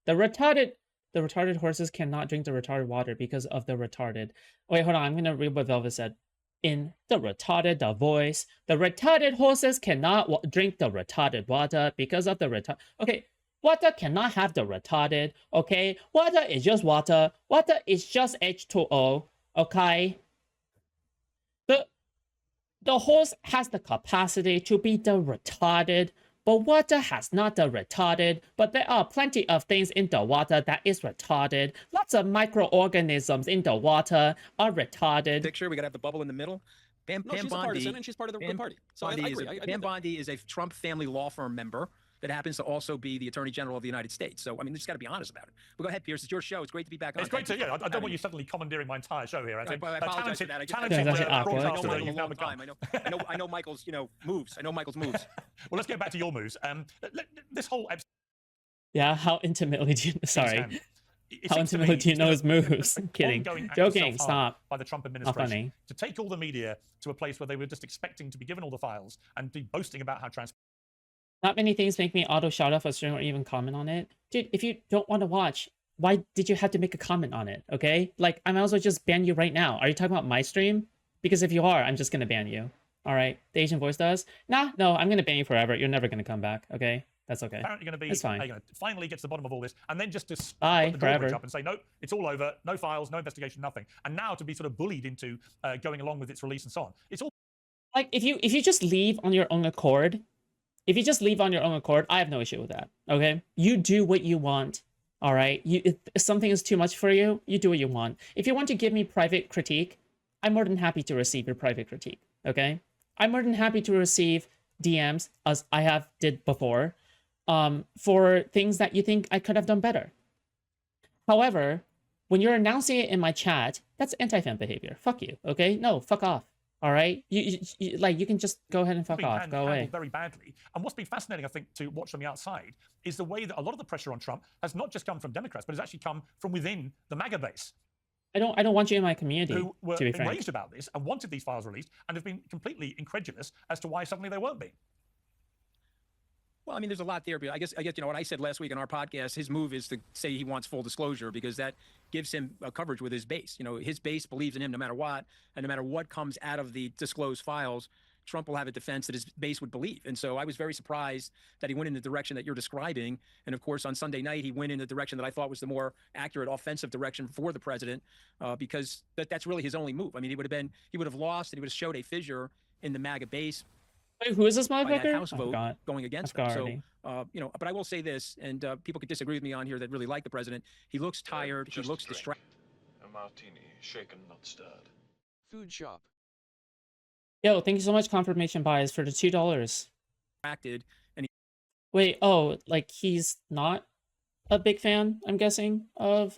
The retarded horses cannot drink the retarded water because of the retarded. Wait, hold on. I'm gonna read what Velvet said. In the voice, the retarded horses cannot drink the retarded water because of the retard. Okay. Water cannot have the retarded, okay? Water is just water. Water is just H2O, okay? The horse has the capacity to be the retarded, but water has not the retarded. But there are plenty of things in the water that is retarded. Lots of microorganisms in the water are retarded. Picture, we got to have the bubble in the middle. Pam She's a Bondi, partisan, and she's part of the party. So I agree. Pam Bondi is a Trump family law firm member that happens to also be the Attorney General of the United States. So, I mean, we just got to be honest about it. But go ahead, Pierce. It's your show. It's great to be back on. It's great to, yeah, I don't want you suddenly commandeering my entire show here. I apologize for that. Talented broadcaster that Michael you've a now long become. time. I know Michael's, moves. I know Michael's moves. Well, let's get back to your moves. This whole episode. Yeah, how intimately do you... Sorry. It How seems to intimately me do you it's know gonna- his moves? it's an Kidding. ongoing act of Joking. self-harm Stop. by the Trump Not administration funny. to take all the media to a place where they were just expecting to be given all the files and be boasting about how transparent. Not many things make me auto shout off a stream or even comment on it. Dude, if you don't want to watch, why did you have to make a comment on it? Okay? Like, I might as well just ban you right now. Are you talking about my stream? Because if you are, I'm just gonna ban you. Alright. The Asian voice does? Nah, no, I'm gonna ban you forever. You're never gonna come back, okay? That's okay. Apparently going to be It's fine. going to finally get to the bottom of all this, and then just to Bye, put the drawbridge forever. up and say, no, it's all over, no files, no investigation, nothing. And now to be sort of bullied into going along with its release and so on. It's all Like, if you just leave on your own accord, I have no issue with that, okay? You do what you want, all right? If something is too much for you, you do what you want. If you want to give me private critique, I'm more than happy to receive your private critique, okay? I'm more than happy to receive DMs, as I have did before, for things that you think I could have done better. However, when you're announcing it in my chat, that's anti-fan behavior. Fuck you, okay? No, fuck off. All right, like you can just go ahead and fuck been off, go away. handled very badly. And what's been fascinating, I think, to watch from the outside is the way that a lot of the pressure on Trump has not just come from Democrats, but has actually come from within the MAGA base, I don't want you in my community, who were to be frank. enraged about this and wanted these files released and have been completely incredulous as to why suddenly they weren't being. Well, I mean, there's a lot there, but I guess you know what I said last week on our podcast. His move is to say he wants full disclosure because that gives him coverage with his base. You know, his base believes in him no matter what, and no matter what comes out of the disclosed files, Trump will have a defense that his base would believe. And so I was very surprised that he went in the direction that you're describing. And of course, on Sunday night, he went in the direction that I thought was the more accurate offensive direction for the president, because that's really his only move. I mean, he would have lost, and he would have showed a fissure in the MAGA base. Wait, who is this By that motherfucker? House vote going against him. So, already. you know, but I will say this, and people could disagree with me on here that really like the president. He looks tired. He looks distracted. A martini, shaken, not stirred. Food shop. Yo, thank you so much, confirmation bias, for the $2. And he, Wait, oh, like he's not a big fan, I'm guessing, of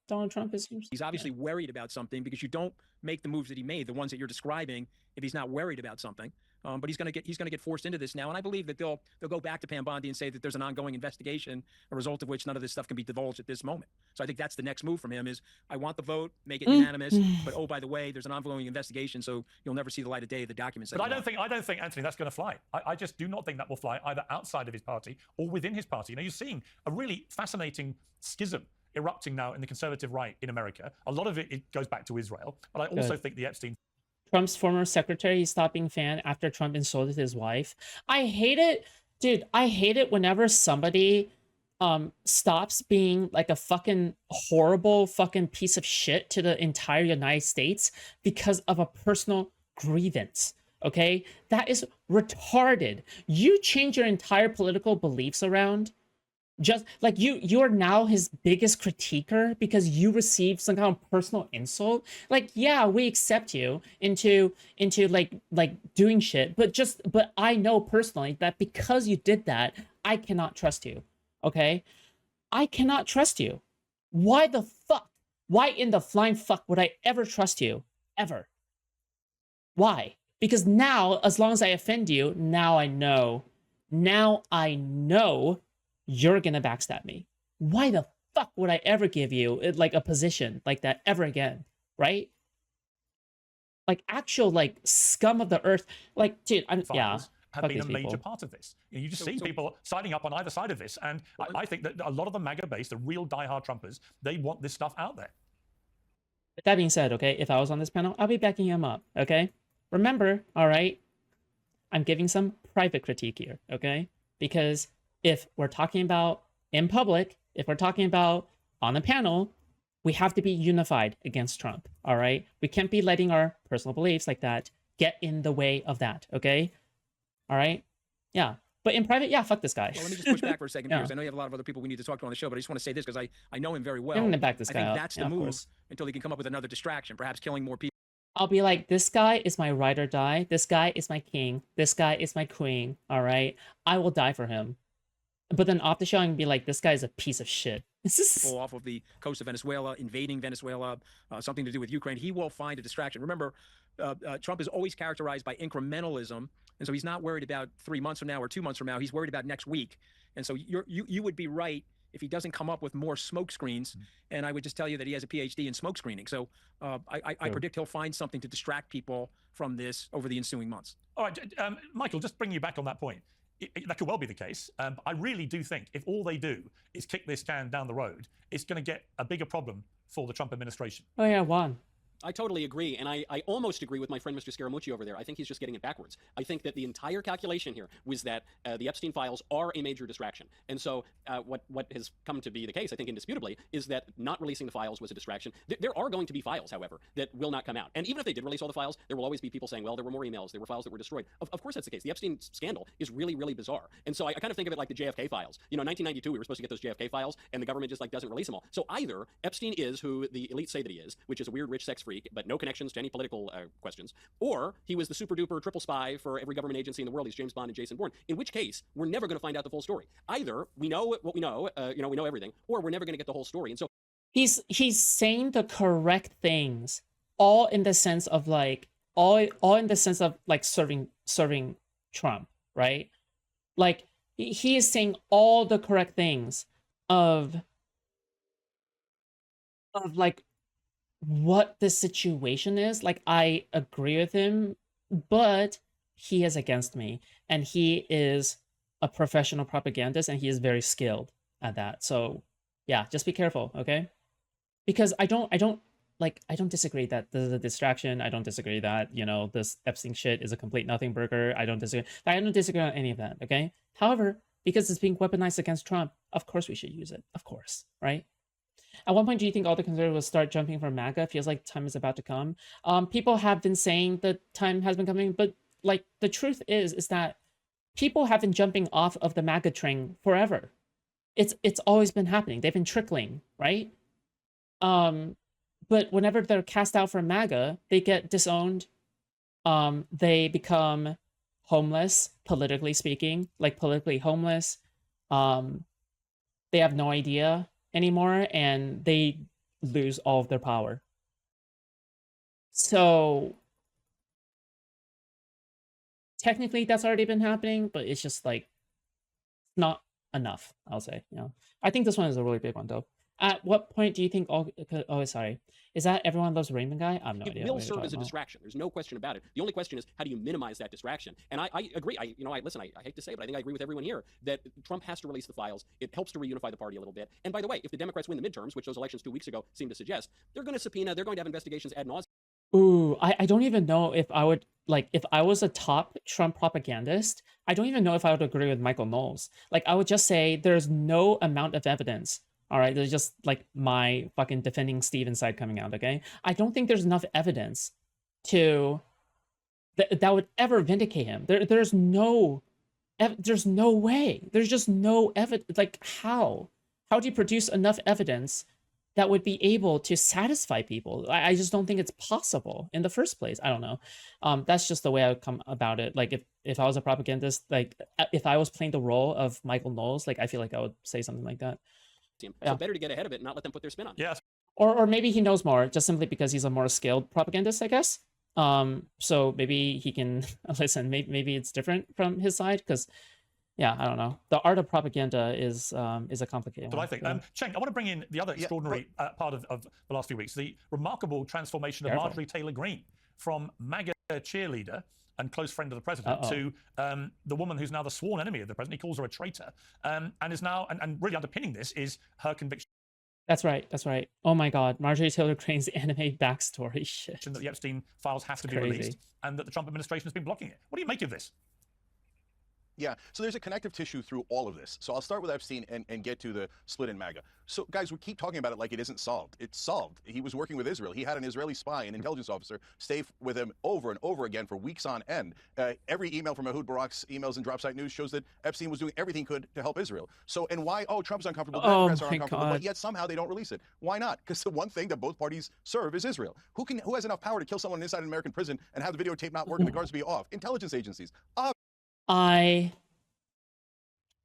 Donald Trump, it seems. he's obviously worried about something, because you don't make the moves that he made, the ones that you're describing, if he's not worried about something. But he's going to get forced into this now, and I believe that they'll go back to Pam Bondi and say that there's an ongoing investigation, a result of which none of this stuff can be divulged at this moment. So I think that's the next move from him: is I want the vote, make it unanimous, but oh, by the way, there's an ongoing investigation, so you'll never see the light of day, the documents. But I don't think, Anthony, that's going to fly. I just do not think that will fly either outside of his party or within his party. You know, you're seeing a really fascinating schism erupting now in the conservative right in America. A lot of it goes back to Israel, but I also think the Epstein Trump's former secretary stopped being fan after Trump insulted his wife. I hate it, dude. I hate it whenever somebody stops being like a fucking horrible fucking piece of shit to the entire United States because of a personal grievance. Okay? That is retarded. You change your entire political beliefs around just like you're now his biggest critiquer because you received some kind of personal insult. Like, yeah, we accept you into like doing shit, but I know personally that because you did that, I cannot trust you. Okay? I cannot trust you. Why the fuck? Why in the flying fuck would I ever trust you? Ever? Why? Because now, as long as I offend you, now I know you're gonna backstab me. Why the fuck would I ever give you like a position like that ever again, right? Like actual like scum of the earth. Like, dude, yeah. Have been a major part of this. You just see people signing up on either side of this, and I think that a lot of the MAGA base, the real diehard Trumpers, they want this stuff out there. With that being said, okay, if I was on this panel, I'll be backing him up. Okay, remember, all right, I'm giving some private critique here, okay, because if we're talking about in public, if we're talking about on the panel, we have to be unified against Trump, all right? We can't be letting our personal beliefs like that get in the way of that, okay? All right? Yeah. But in private, yeah, fuck this guy. Well, let me just push back for a second, Yeah. Piers. I know you have a lot of other people we need to talk to on the show, but I just want to say this because I know him very well. I'm gonna back this I guy think up. that's Yeah, the of move course. until he can come up with another distraction, perhaps killing more people. I'll be like, this guy is my ride or die. This guy is my king. This guy is my queen, all right? I will die for him. But then off the show, I can be like, this guy's a piece of shit. People off of the coast of Venezuela, invading Venezuela, something to do with Ukraine. He will find a distraction. Remember, Trump is always characterized by incrementalism, and so he's not worried about 3 months from now or 2 months from now. He's worried about next week. And so you would be right if he doesn't come up with more smoke screens. And I would just tell you that he has a PhD in smoke screening. So I predict he'll find something to distract people from this over the ensuing months. All right, Michael, just bring you back on that point. That could well be the case. I really do think if all they do is kick this can down the road, it's going to get a bigger problem for the Trump administration. Oh, yeah, Juan. I totally agree, and I almost agree with my friend Mr. Scaramucci over there. I think he's just getting it backwards. I think that the entire calculation here was that the Epstein files are a major distraction. And so what has come to be the case, I think indisputably, is that not releasing the files was a distraction. There are going to be files, however, that will not come out. And even if they did release all the files, there will always be people saying, well, there were more emails, there were files that were destroyed. Of course that's the case. The Epstein scandal is really, really bizarre. And so I kind of think of it like the JFK files. You know, in 1992, we were supposed to get those JFK files, and the government just like doesn't release them all. So either Epstein is who the elites say that he is, which is a weird rich sex freak, but no connections to any political questions, or he was the super duper triple spy for every government agency in the world. He's James Bond and Jason Bourne. In which case, we're never going to find out the full story. Either we know what we know, we know everything, or we're never going to get the whole story. And so He's saying the correct things, all in the sense of like, all in the sense of like serving Trump, right? Like he is saying all the correct things of like what the situation is. Like I agree with him, but he is against me, and he is a professional propagandist, and he is very skilled at that. So yeah, just be careful, okay? Because I don't disagree that this is a distraction. I don't disagree that, you know, this Epstein shit is a complete nothing burger. I don't disagree on any of that, okay? However, because it's being weaponized against Trump, of course we should use it. Of course, right? At one point, do you think all the conservatives will start jumping for MAGA? Feels like time is about to come. People have been saying that time has been coming, but like the truth is that people have been jumping off of the MAGA train forever. It's always been happening. They've been trickling, right? But whenever they're cast out from MAGA, they get disowned. They become homeless, politically speaking, like politically homeless. They have no idea anymore, and they lose all of their power. So technically that's already been happening, but it's just like not enough, I'll say. You know, I think this one is a really big one though. At what point do you think all oh sorry, is that Everyone Loves Raymond guy? I have no idea. It will serve as a distraction. There's no question about it. The only question is, how do you minimize that distraction? And I agree. I hate to say it, but I think I agree with everyone here that Trump has to release the files. It helps to reunify the party a little bit. And by the way, if the Democrats win the midterms, which those elections 2 weeks ago seemed to suggest, they're going to subpoena, they're going to have investigations ad nauseum. Ooh, I don't even know if I would, like, if I was a top Trump propagandist, I don't even know if I would agree with Michael Knowles. Like, I would just say there's no amount of evidence. All right, there's just like my fucking defending Steve inside coming out, okay? I don't think there's enough evidence to that would ever vindicate him. There's no way. There's just no evidence. Like, how do you produce enough evidence that would be able to satisfy people? I just don't think it's possible in the first place. I don't know. That's just the way I would come about it. Like if I was a propagandist, like if I was playing the role of Michael Knowles, like I feel like I would say something like that. So better to get ahead of it and not let them put their spin on it. Yes. Or maybe he knows more, just simply because he's a more skilled propagandist, I guess. So maybe he can listen. Maybe it's different from his side, because yeah, I don't know. The art of propaganda is a complicated But one. I think, Yeah. Cenk, I want to bring in the other extraordinary part of the last few weeks, the remarkable transformation of Marjorie Taylor Greene from MAGA cheerleader and close friend of the president to the woman who's now the sworn enemy of the president. He calls her a traitor, and is now, and really underpinning this is her conviction. That's right. That's right. Oh my God, Marjorie Taylor Greene's anime backstory. Shit. That the Epstein files have to be released, and that the Trump administration has been blocking it. What do you make of this? Yeah, so there's a connective tissue through all of this. So I'll start with Epstein and get to the split in MAGA. So guys, we keep talking about it like it isn't solved. It's solved. He was working with Israel. He had an Israeli spy, an intelligence officer, stay with him over and over again for weeks on end. Every email from Ehud Barak's emails and drop site news shows that Epstein was doing everything he could to help Israel. So, and why, Trump's uncomfortable, Democrats are uncomfortable, but yet somehow they don't release it. Why not? Because the one thing that both parties serve is Israel. Who has enough power to kill someone inside an American prison and have the videotape not work and the guards be off? Intelligence agencies. I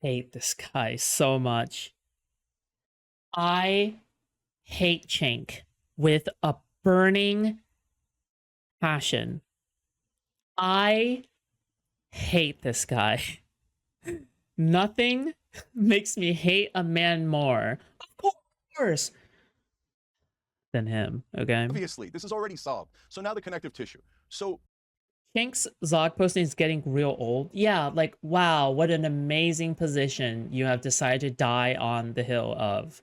hate this guy so much. I hate Cenk with a burning passion. I hate this guy. Nothing makes me hate a man more, of course, than him, okay? Obviously, this is already solved. So now the connective tissue. So Cenk's Zog posting is getting real old. Yeah, like, wow, what an amazing position you have decided to die on the hill of.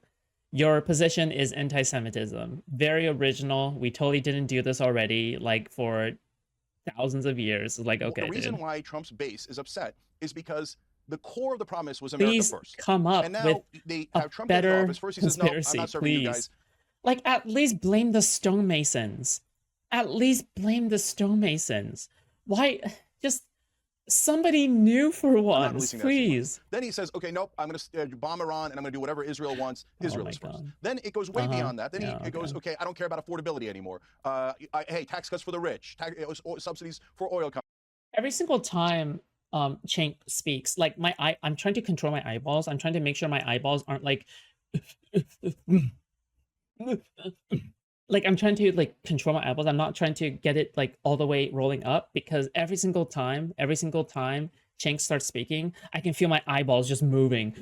Your position is anti-Semitism. Very original. We totally didn't do this already, like, for thousands of years. Like, okay, the reason dude. why Trump's base is upset is because the core of the promise was America Please first. come up and now with they a have Trump get into better office. First he says, no, I'm conspiracy, not serving you please. guys. Like, at least blame the stonemasons. At least blame the stonemasons. Why? Just somebody new for once, please. Then he says, okay, nope, I'm going to bomb Iran and I'm going to do whatever Israel wants. Israel is first. Then it goes way beyond that. Then it goes, okay, I don't care about affordability anymore. Hey, tax cuts for the rich, subsidies for oil companies. Every single time Cenk speaks, like I'm trying to control my eyeballs. I'm trying to make sure my eyeballs aren't like like I'm trying to like control my eyeballs. I'm not trying to get it like all the way rolling up, because every single time Cenk starts speaking, I can feel my eyeballs just moving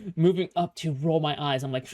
up to roll my eyes. I'm like,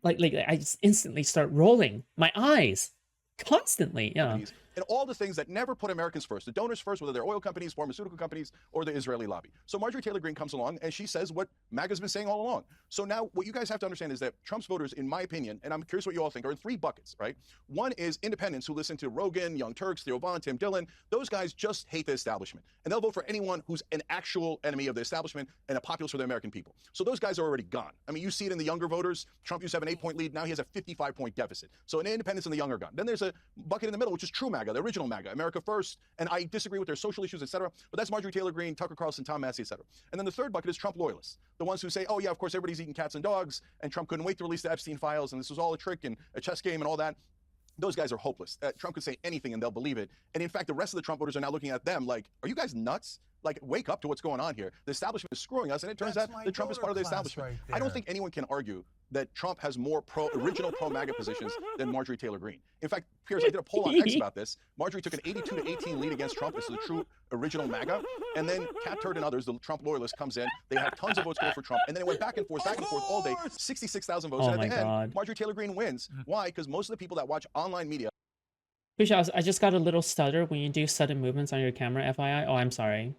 like I just instantly start rolling my eyes constantly. Yeah. companies and all the things that never put Americans first, the donors first, whether they're oil companies, pharmaceutical companies, or the Israeli lobby. So Marjorie Taylor Greene comes along and she says what MAGA's been saying all along. So now what you guys have to understand is that Trump's voters, in my opinion, and I'm curious what you all think, are in three buckets, right? One is independents who listen to Rogan, Young Turks, Theo Von, Tim Dillon. Those guys just hate the establishment. And they'll vote for anyone who's an actual enemy of the establishment and a populist for the American people. So those guys are already gone. I mean, you see it in the younger voters. Trump used to have an 8-point lead. Now he has a 55-point deficit. So an independents and the younger gone. Then there's a bucket in the middle, which is true MAGA, the original MAGA, America First, and I disagree with their social issues, et cetera, but that's Marjorie Taylor Greene, Tucker Carlson, Tom Massey, et cetera. And then the third bucket is Trump loyalists, the ones who say, oh yeah, of course everybody's eating cats and dogs, and Trump couldn't wait to release the Epstein files, and this was all a trick and a chess game and all that. Those guys are hopeless. Trump could say anything and they'll believe it. And in fact, the rest of the Trump voters are now looking at them like, are you guys nuts? Like, wake up to what's going on here. The establishment is screwing us, and it turns out that Trump is part of the establishment. Right, I don't think anyone can argue that Trump has more original pro-MAGA positions than Marjorie Taylor Greene. In fact, Piers, I did a poll on X about this. Marjorie took an 82-18 lead against Trump. This is the true original MAGA. And then Kat Turd and others, the Trump loyalists, comes in. They have tons of votes going for Trump. And then it went back and forth all day. 66,000 votes. Oh and at my the God. end, Marjorie Taylor Greene wins. Why? Because most of the people that watch online media. Foodshops, I just got a little stutter when you do sudden movements on your camera, FYI. Oh, I'm sorry.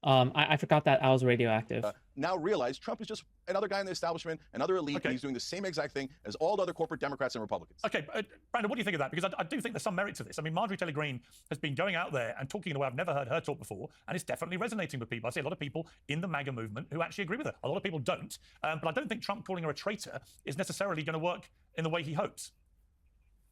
I forgot that I was radioactive. Now realize Trump is just another guy in the establishment, another elite, Okay. and he's doing the same exact thing as all the other corporate Democrats and Republicans. Okay, Brandon, what do you think of that? Because I do think there's some merit to this. I mean, Marjorie Taylor Greene has been going out there and talking in a way I've never heard her talk before, and it's definitely resonating with people. I see a lot of people in the MAGA movement who actually agree with her. A lot of people don't, but I don't think Trump calling her a traitor is necessarily going to work in the way he hopes.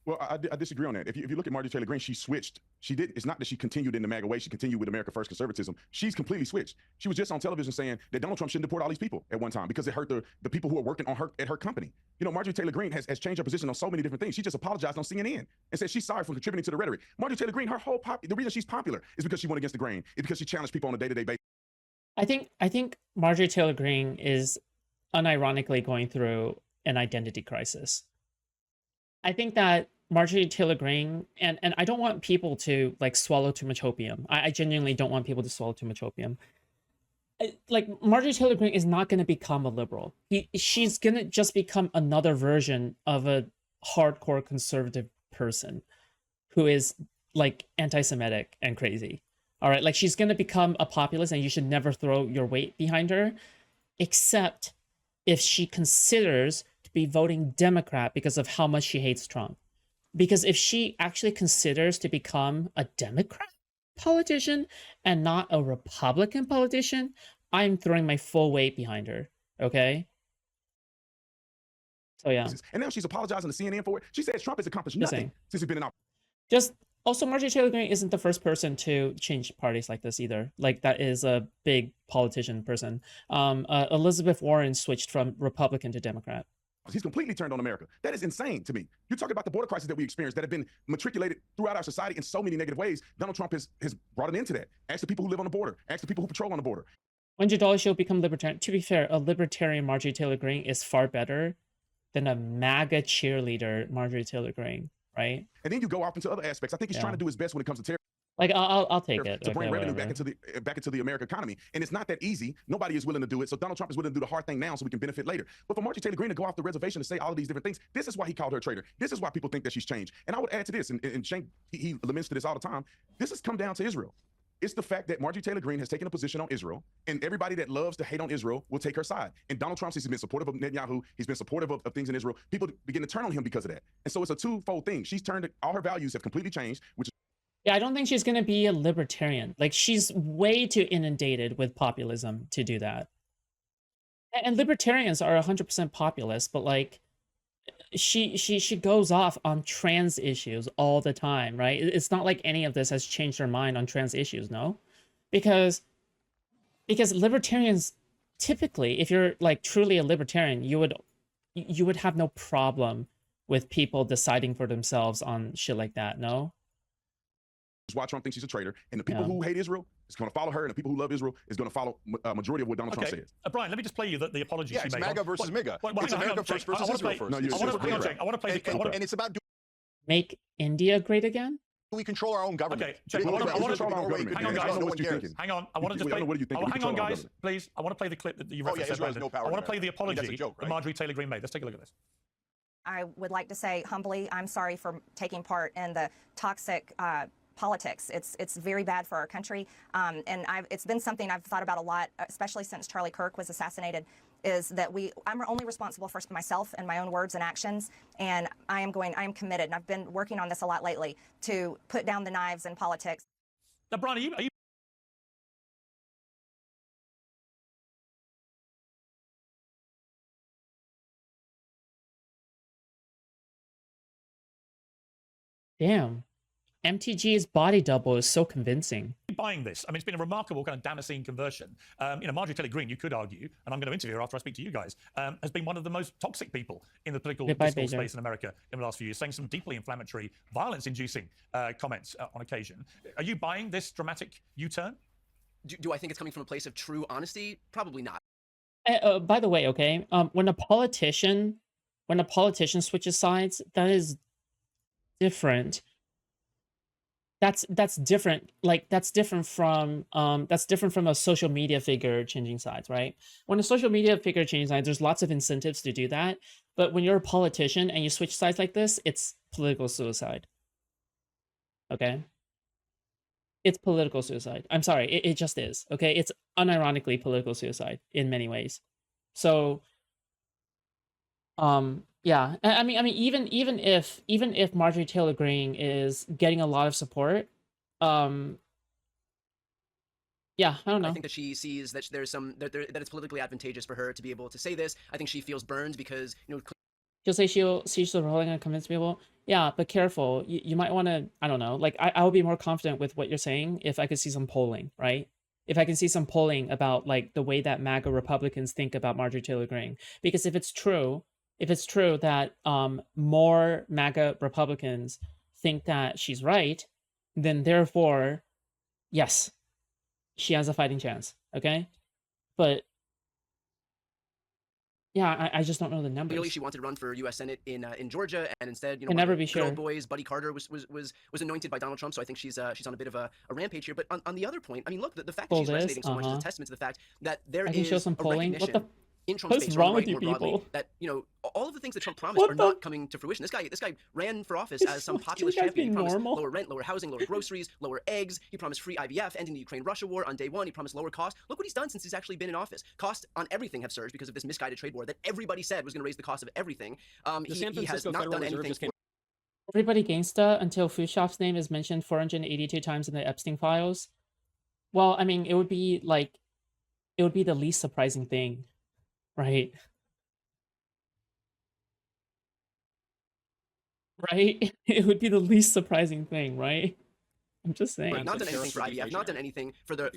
Well, I disagree on that. If you look at Marjorie Taylor Greene, she switched. She did. It's not that she continued in the MAGA way. She continued with America First conservatism. She's completely switched. She was just on television saying that Donald Trump shouldn't deport all these people at one time because it hurt the people who are working on her at her company. You know, Marjorie Taylor Greene has changed her position on so many different things. She just apologized on CNN and said she's sorry for contributing to the rhetoric. Marjorie Taylor Greene, her whole the reason she's popular is because she went against the grain. It's because she challenged people on a day-to-day basis. I think Marjorie Taylor Greene is unironically going through an identity crisis. I think that Marjorie Taylor Greene, and I don't want people to like swallow too much opium. I genuinely don't want people to swallow too much opium. Like Marjorie Taylor Greene is not going to become a liberal. She's going to just become another version of a hardcore conservative person who is like anti-Semitic and crazy. All right, like she's going to become a populist, and you should never throw your weight behind her, except if she considers to be voting Democrat because of how much she hates Trump. Because if she actually considers to become a Democrat politician and not a Republican politician, I'm throwing my full weight behind her. Okay? So yeah. And now she's apologizing to CNN for it. She says Trump has accomplished nothing since he's been in office. Just also, Marjorie Taylor Greene isn't the first person to change parties like this either. Like that is a big politician person. Elizabeth Warren switched from Republican to Democrat. He's completely turned on America. That is insane to me. You talk about the border crisis that we experienced that have been matriculated throughout our society in so many negative ways. Donald Trump has brought an end to that. Ask the people who live on the border. Ask the people who patrol on the border. $100 she'll become libertarian. To be fair, a libertarian Marjorie Taylor Greene is far better than a MAGA cheerleader Marjorie Taylor Greene, right? And then you go off into other aspects. I think he's trying to do his best when it comes to terror. Like I'll take it to bring revenue whatever. back into the American economy, and it's not that easy. Nobody is willing to do it. So Donald Trump is willing to do the hard thing now, so we can benefit later. But for Marjorie Taylor Greene to go off the reservation to say all of these different things, this is why he called her a traitor. This is why people think that she's changed. And I would add to this, and Cenk, he laments to this all the time. This has come down to Israel. It's the fact that Marjorie Taylor Greene has taken a position on Israel, and everybody that loves to hate on Israel will take her side. And Donald Trump, he's been supportive of Netanyahu. He's been supportive of things in Israel. People begin to turn on him because of that. And so it's a twofold thing. She's turned, all her values have completely changed, which is Yeah, I don't think she's going to be a libertarian. Like, she's way too inundated with populism to do that. And libertarians are 100% populist, but like, she goes off on trans issues all the time, right? It's not like any of this has changed her mind on trans issues, no? Because libertarians, typically, if you're like truly a libertarian, you would have no problem with people deciding for themselves on shit like that, no? why Trump thinks she's a traitor. And the people who hate Israel, is going to follow her, and the people who love Israel is going to follow majority of what Donald Trump Okay, says. Brian, let me just play you the apology Yeah, she it's made. MAGA versus MIGA. It's America first versus Israel first. No, you're I want to just play, incorrect. Cenk, I want to play the clip. And it's about do Make India great again? we control our own government? Okay, Cenk, I want to Hang on, guys. Hang on, I want to just I don't know play. what you think. Hang on, guys, please. I want to play the clip that you referenced. Israel has Brandon. no power I want in to play the America. I mean, that's a apology joke, that right? Marjorie Taylor Greene made. Let's take a look at this. I would like to say humbly, I'm sorry for taking part in the toxic politics. It's very bad for our country, and it's been something I've thought about a lot, especially since Charlie Kirk was assassinated. Is that I'm only responsible for myself and my own words and actions, and I am committed, and I've been working on this a lot lately to put down the knives in politics. Now, Brian, are you Damn. MTG's body double is so convincing. buying this? I mean, it's been a remarkable kind of Damascene conversion. Marjorie Taylor Greene, you could argue, and I'm going to interview her after I speak to you guys, has been one of the most toxic people in the political discourse space in America in the last few years, saying some deeply inflammatory, violence-inducing comments on occasion. Are you buying this dramatic U-turn? Do I think it's coming from a place of true honesty? Probably not. By the way, okay, when a politician switches sides, that is different. That's different. Like that's different from a social media figure changing sides, right? When a social media figure changes sides, there's lots of incentives to do that. But when you're a politician and you switch sides like this, it's political suicide. Okay? It's political suicide. I'm sorry, it just is. Okay? It's unironically political suicide in many ways. So yeah, I mean, even if Marjorie Taylor Greene is getting a lot of support, yeah, I don't know. I think that she sees that there's that it's politically advantageous for her to be able to say this. I think she feels burned because she'll say she's rolling and convince people. Yeah, but careful. You might want to. I don't know. Like I would be more confident with what you're saying if I could see some polling, right? If I can see some polling about like the way that MAGA Republicans think about Marjorie Taylor Greene, because if it's true that more MAGA Republicans think that she's right, then therefore, yes, she has a fighting chance. Okay, but yeah, I just don't know the numbers. Clearly, she wanted to run for U.S. Senate in Georgia, and instead, can never be good sure. old boys, Buddy Carter was anointed by Donald Trump. So I think she's on a bit of a rampage here. But on the other point, I mean, look, the fact that she's resonating so much is a testament to the fact that there is show some polling. recognition What the in Trump's what's base, wrong with right, you more broadly, people? that all of the things that Trump promised are not coming to fruition. This guy ran for office as some populist champion. He promised lower rent, lower housing, lower groceries, lower eggs. He promised free IVF, ending the Ukraine-Russia war on day one. He promised lower costs. Look what he's done since he's actually been in office. Costs on everything have surged because of this misguided trade war that everybody said was going to raise the cost of everything. He has not done anything. Everybody gangsta until Foodshops' name is mentioned 482 times in the Epstein files. Well, I mean, it would be the least surprising thing, right? Right? It would be the least surprising thing, right? I'm just saying. Not done anything for IVF, not done anything for the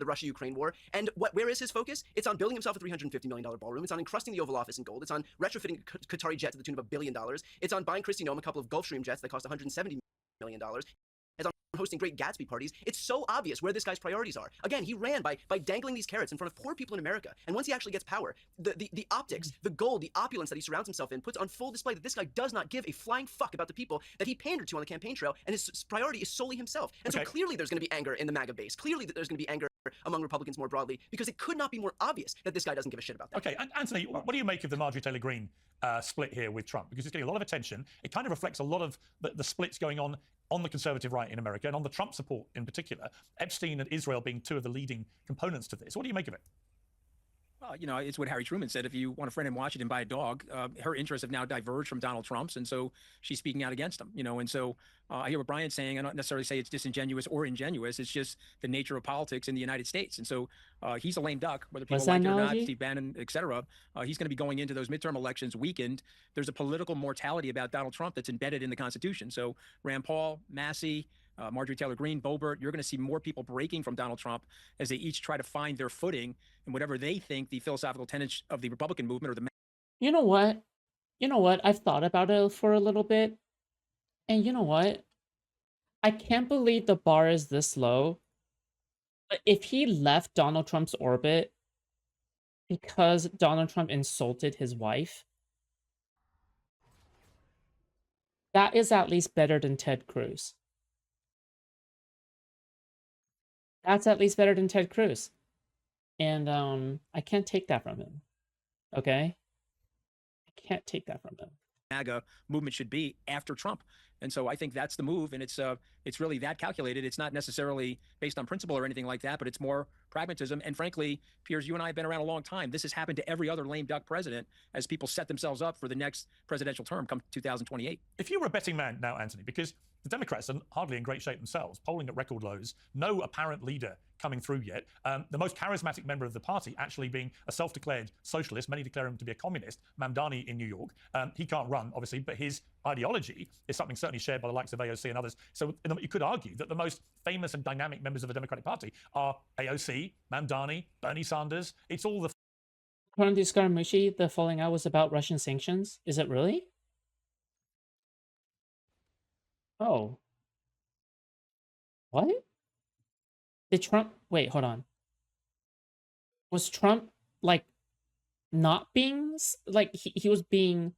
Russia-Ukraine war. And where is his focus? It's on building himself a $350 million ballroom. It's on encrusting the Oval Office in gold. It's on retrofitting a Qatari jet to the tune of $1 billion. It's on buying Kristi Noem a couple of Gulfstream jets that cost $170 million. It's on hosting great Gatsby parties. It's so obvious where this guy's priorities are. Again, he ran by dangling these carrots in front of poor people in America. And once he actually gets power, the optics, the gold, the opulence that he surrounds himself in puts on full display that this guy does not give a flying fuck about the people that he pandered to on the campaign trail, and his priority is solely himself. And so clearly there's going to be anger in the MAGA base. Clearly there's going to be anger among Republicans more broadly, because it could not be more obvious that this guy doesn't give a shit about that. Okay, Anthony, what do you make of the Marjorie Taylor Greene split here with Trump? Because it's getting a lot of attention. It kind of reflects a lot of the splits going on the conservative right in America and on the Trump support in particular, Epstein and Israel being two of the leading components to this. What do you make of it? Well, it's what Harry Truman said. If you want a friend in Washington, buy a dog. Her interests have now diverged from Donald Trump's, and so she's speaking out against him. And so I hear what Brian's saying. I don't necessarily say it's disingenuous or ingenuous. It's just the nature of politics in the United States. And so he's a lame duck, whether people like it or not, Steve Bannon, et cetera. He's going to be going into those midterm elections weakened. There's a political mortality about Donald Trump that's embedded in the Constitution. So Rand Paul, Massey, Marjorie Taylor Greene, Boebert, you're going to see more people breaking from Donald Trump as they each try to find their footing in whatever they think the philosophical tenets of the Republican movement or the... You know what? I've thought about it for a little bit. And you know what? I can't believe the bar is this low If he left Donald Trump's orbit because Donald Trump insulted his wife, that is at least better than Ted Cruz. That's at least better than Ted Cruz. And I can't take that from him. Okay? I can't take that from him. MAGA movement should be after Trump. And so I think that's the move, and it's really that calculated. It's not necessarily based on principle or anything like that, but it's more pragmatism. And frankly, Piers, you and I have been around a long time. This has happened to every other lame duck president as people set themselves up for the next presidential term come 2028. If you were a betting man now, Anthony, because the Democrats are hardly in great shape themselves, polling at record lows, no apparent leader coming through yet. The most charismatic member of the party actually being a self-declared socialist, many declare him to be a communist, Mamdani in New York. He can't run, obviously, but his ideology is something certainly shared by the likes of AOC and others. So you could argue that the most famous and dynamic members of the Democratic Party are AOC, Mamdani, Bernie Sanders. It's all the... According to Scaramucci, the falling out was about Russian sanctions. Is it really? Oh. What? Did Trump... Wait, hold on. Was Trump, like, not being... Like, he was being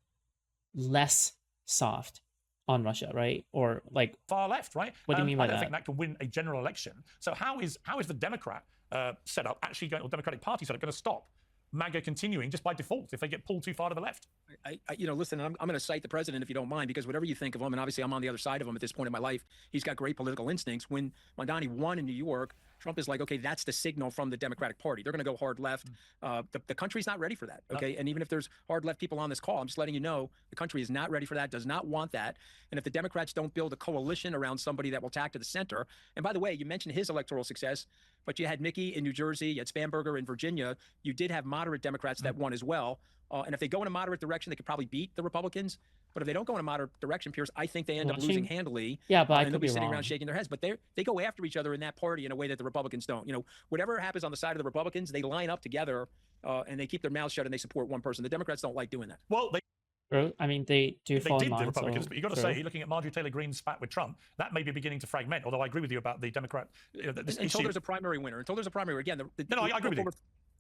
less soft on Russia, right? Or, like... far left, right? What do you mean by I don't that? think that can win a general election. So how is the Democrat setup actually going, or Democratic Party setup, going to stop MAGA continuing just by default if they get pulled too far to the left? Listen, I'm going to cite the president if you don't mind, because whatever you think of him, and obviously I'm on the other side of him at this point in my life, he's got great political instincts. When Mamdani won in New York, Trump is like, okay, that's the signal from the Democratic Party. They're going to go hard left. The country's not ready for that, okay? And even if there's hard left people on this call, I'm just letting you know the country is not ready for that, does not want that. And if the Democrats don't build a coalition around somebody that will tack to the center, and by the way, you mentioned his electoral success, but you had Mickey in New Jersey, you had Spanberger in Virginia. You did have moderate Democrats that won as well. And if they go in a moderate direction, they could probably beat the Republicans. But if they don't go in a moderate direction, Piers, I think they end up losing handily. Yeah, but I and could they'll be sitting wrong. around shaking their heads. But they go after each other in that party in a way that the Republicans don't. You know, whatever happens on the side of the Republicans, they line up together and they keep their mouths shut and they support one person. The Democrats don't like doing that. Well, True. I mean, they do fall in did, line, the Republicans, so but you've got to say, looking at Marjorie Taylor Greene's spat with Trump, that may be beginning to fragment, although I agree with you about the Democrat... Until there's a primary winner. Until there's a primary. Again, I agree with you.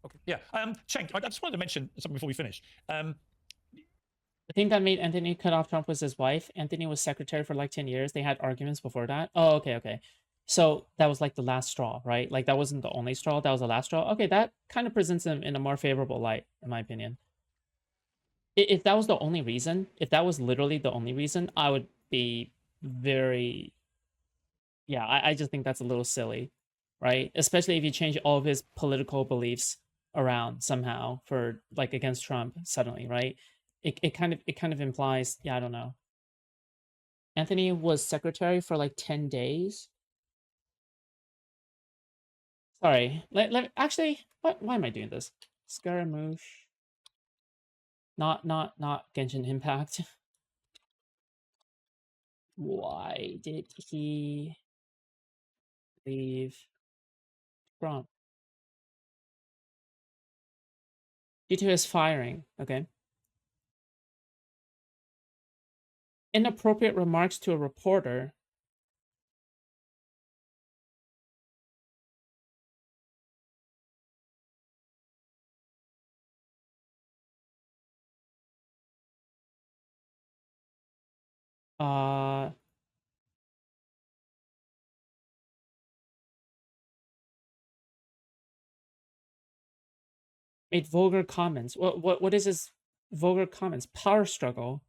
Okay. Yeah. Cenk, I just wanted to mention something before we finish. The thing that made Anthony cut off Trump was his wife. Anthony was secretary for like 10 years. They had arguments before that. Oh, okay. So that was like the last straw, right? Like that wasn't the only straw. That was the last straw. Okay, that kind of presents him in a more favorable light, in my opinion. If that was the only reason, if that was literally the only reason, I would be very... Yeah, I just think that's a little silly, right? Especially if you change all of his political beliefs around somehow for like against Trump suddenly, right? It kind of implies, yeah, I don't know. Anthony was secretary for like 10 days. Sorry. Actually, why am I doing this? Scaramouche. Not Genshin Impact. Why did he leave Trump? Due to his firing, okay. Inappropriate remarks to a reporter. Made vulgar comments. What is his vulgar comments? Power struggle.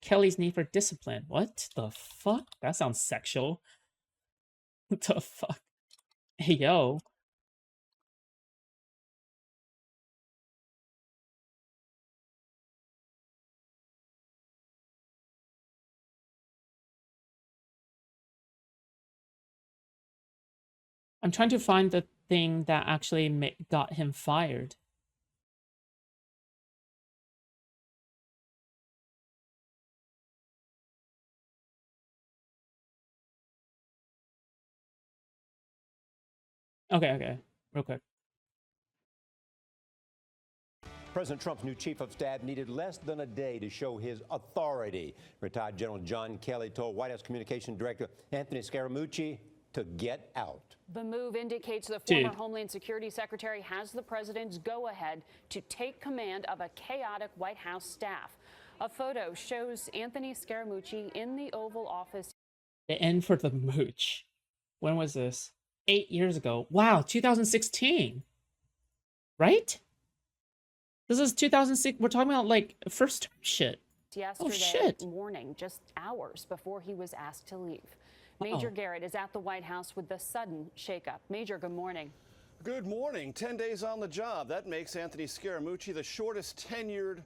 Kelly's need for discipline. What the fuck? That sounds sexual. What the fuck? Hey, yo. I'm trying to find the thing that actually got him fired. Okay. Real quick. President Trump's new chief of staff needed less than a day to show his authority. Retired General John Kelly told White House Communications Director Anthony Scaramucci to get out. The move indicates the Dude. former Homeland Security Secretary has the president's go-ahead to take command of a chaotic White House staff. A photo shows Anthony Scaramucci in the Oval Office. The end for the mooch. When was this? 8 years ago. Wow, 2016. Right? This is 2006. We're talking about like first term shit. Yesterday morning, just hours before he was asked to leave. Major Garrett is at the White House with the sudden shakeup. Major, good morning. Good morning. 10 days on the job. That makes Anthony Scaramucci the shortest tenured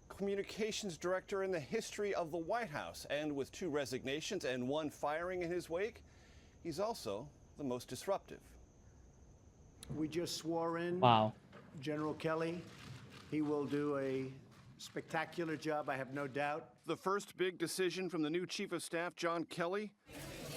communications director in the history of the White House. And with 2 resignations and 1 firing in his wake, he's also the most disruptive. We just swore in General Kelly. He will do a spectacular job, I have no doubt. The first big decision from the new Chief of Staff, John Kelly.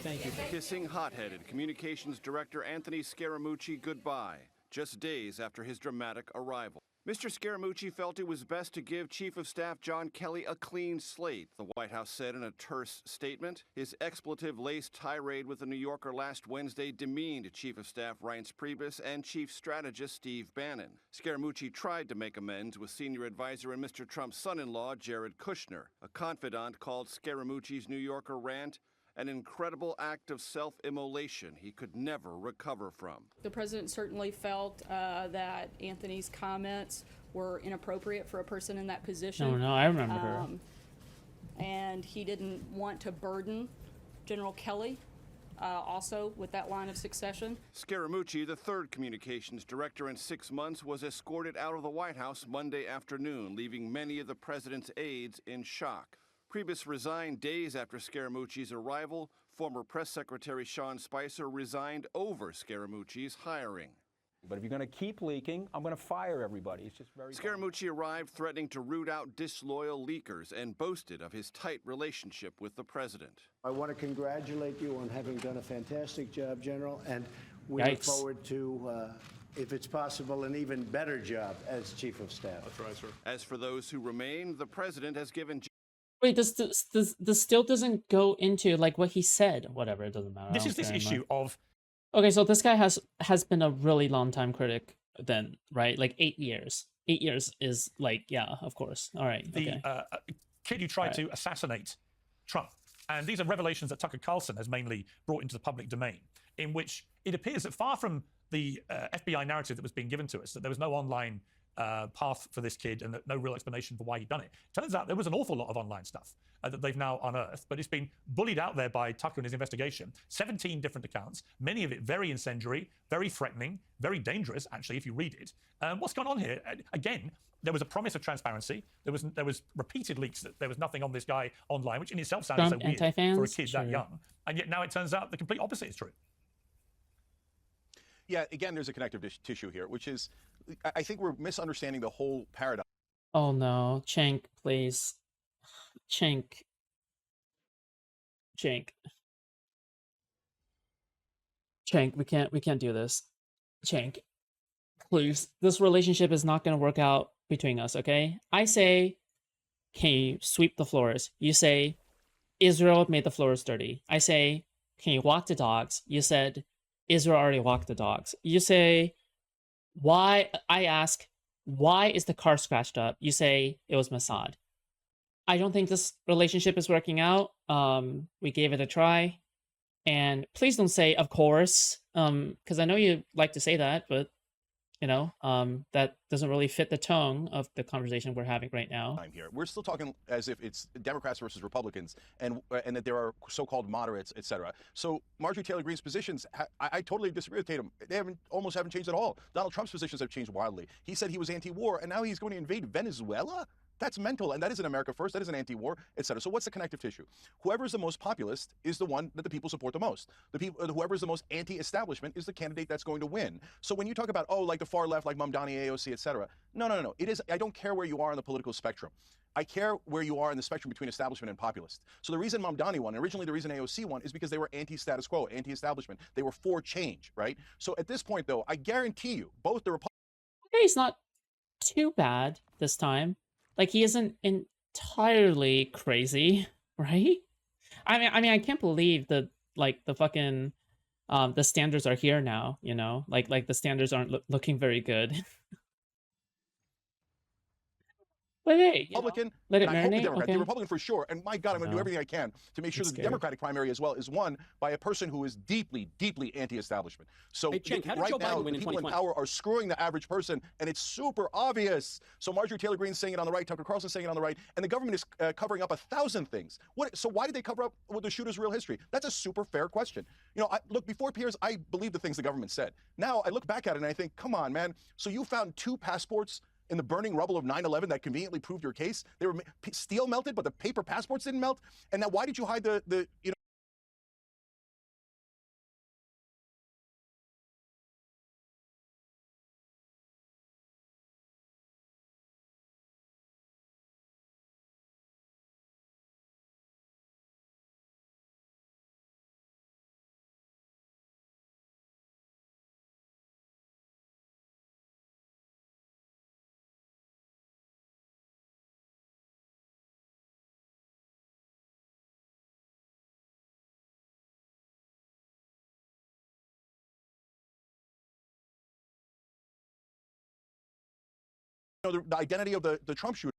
Thank you. Kissing hot-headed Communications Director Anthony Scaramucci goodbye, just days after his dramatic arrival. Mr. Scaramucci felt it was best to give Chief of Staff John Kelly a clean slate, the White House said in a terse statement. His expletive-laced tirade with the New Yorker last Wednesday demeaned Chief of Staff Reince Priebus and Chief Strategist Steve Bannon. Scaramucci tried to make amends with senior advisor and Mr. Trump's son-in-law, Jared Kushner. A confidant called Scaramucci's New Yorker rant an incredible act of self-immolation he could never recover from. The president certainly felt that Anthony's comments were inappropriate for a person in that position. No, I remember her. And he didn't want to burden General Kelly also with that line of succession. Scaramucci, the 3rd communications director in 6 months, was escorted out of the White House Monday afternoon, leaving many of the president's aides in shock. Priebus resigned days after Scaramucci's arrival. Former press secretary Sean Spicer resigned over Scaramucci's hiring. But if you're going to keep leaking, I'm going to fire everybody. It's just very... Scaramucci arrived threatening to root out disloyal leakers and boasted of his tight relationship with the president. I want to congratulate you on having done a fantastic job, General, and we look forward to, if it's possible, an even better job as Chief of Staff. That's right, sir. As for those who remain, the president has given... Wait, this still doesn't go into like what he said. Whatever, it doesn't matter. This is this issue of... Okay, so this guy has been a really long time critic then, right? Like 8 years. 8 years is like, yeah, of course. All right. The kid who tried to assassinate Trump. And these are revelations that Tucker Carlson has mainly brought into the public domain, in which it appears that far from the FBI narrative that was being given to us, that there was no online path for this kid and no real explanation for why he'd done it. Turns out there was an awful lot of online stuff that they've now unearthed, but it's been bullied out there by Tucker and his investigation. 17 different accounts, many of it very incendiary, very threatening, very dangerous, actually, if you read it. What's going on here? Again, there was a promise of transparency. There was repeated leaks that there was nothing on this guy online, which in itself sounds so weird for a kid that young. And yet now it turns out the complete opposite is true. Yeah, again, there's a connective tissue here, which is, I think we're misunderstanding the whole paradigm. Oh no, Cenk, please. Cenk. Cenk, we can't do this. Cenk, please. This relationship is not gonna work out between us, okay? I say, can you sweep the floors? You say, Israel made the floors dirty. I say, can you walk the dogs? You said, Israel already walked the dogs. You say, why? I ask, why is the car scratched up? You say, it was Mossad. I don't think this relationship is working out. We gave it a try. And please don't say, of course, because I know you like to say that, but, you know, that doesn't really fit the tone of the conversation we're having right now. Here. We're still talking as if it's Democrats versus Republicans and that there are so-called moderates, etc. So Marjorie Taylor Greene's positions, I totally disagree with Tatum. They almost haven't changed at all. Donald Trump's positions have changed wildly. He said he was anti-war, and now he's going to invade Venezuela? That's mental, and that isn't America first, that isn't anti-war, etc. So what's the connective tissue? Whoever is the most populist is the one that the people support the most. Whoever is the most anti-establishment is the candidate that's going to win. So when you talk about, oh, like the far left, like Mamdani, AOC, etc. No. It is, I don't care where you are on the political spectrum. I care where you are in the spectrum between establishment and populist. So the reason Mamdani won, and originally the reason AOC won, is because they were anti-status quo, anti-establishment. They were for change, right? So at this point, though, I guarantee you, both the Republicans... Okay, he's not too bad this time. Like, he isn't entirely crazy, right? I mean, I can't believe that, like, the fucking The standards are here now, you know, like the standards aren't looking very good. But hey, you know, Republican, let it and I hope the marinate. Democrat, the Okay. Republican for sure, and my God, I'm going to do everything I can to make sure It's that the scary. Democratic primary as well is won by a person who is deeply, deeply anti-establishment. So Hey, Cenk, how did right Joe now, Biden win the in people in 2020? power are screwing the average person, and it's super obvious. So Marjorie Taylor Greene's saying it on the right, Tucker Carlson's saying it on the right, and the government is covering up 1,000 things. So why did they cover up with the shooter's real history? That's a super fair question. You know, look, before Piers, I believed the things the government said. Now I look back at it and I think, come on, man. So you found 2 passports in the burning rubble of 9/11 that conveniently proved your case. They were steel melted, but the paper passports didn't melt. And now why did you hide the you know? The identity of the Trump shooter.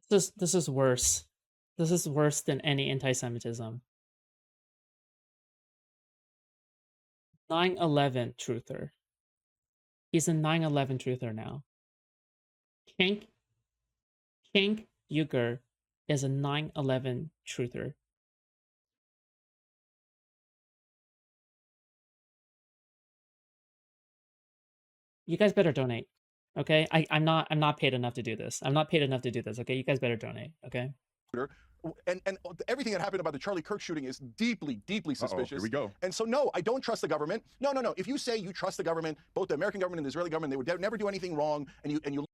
This is worse. This is worse than any anti-Semitism. 9/11 truther. He's a 9/11 truther now. Cenk Uygur is a 9/11 truther. You guys better donate. Okay? I'm not paid enough to do this. I'm not paid enough to do this, okay? You guys better donate, okay? And everything that happened about the Charlie Kirk shooting is deeply, deeply suspicious. Here we go. And so, no, I don't trust the government. No. If you say you trust the government, both the American government and the Israeli government, they would never do anything wrong, and you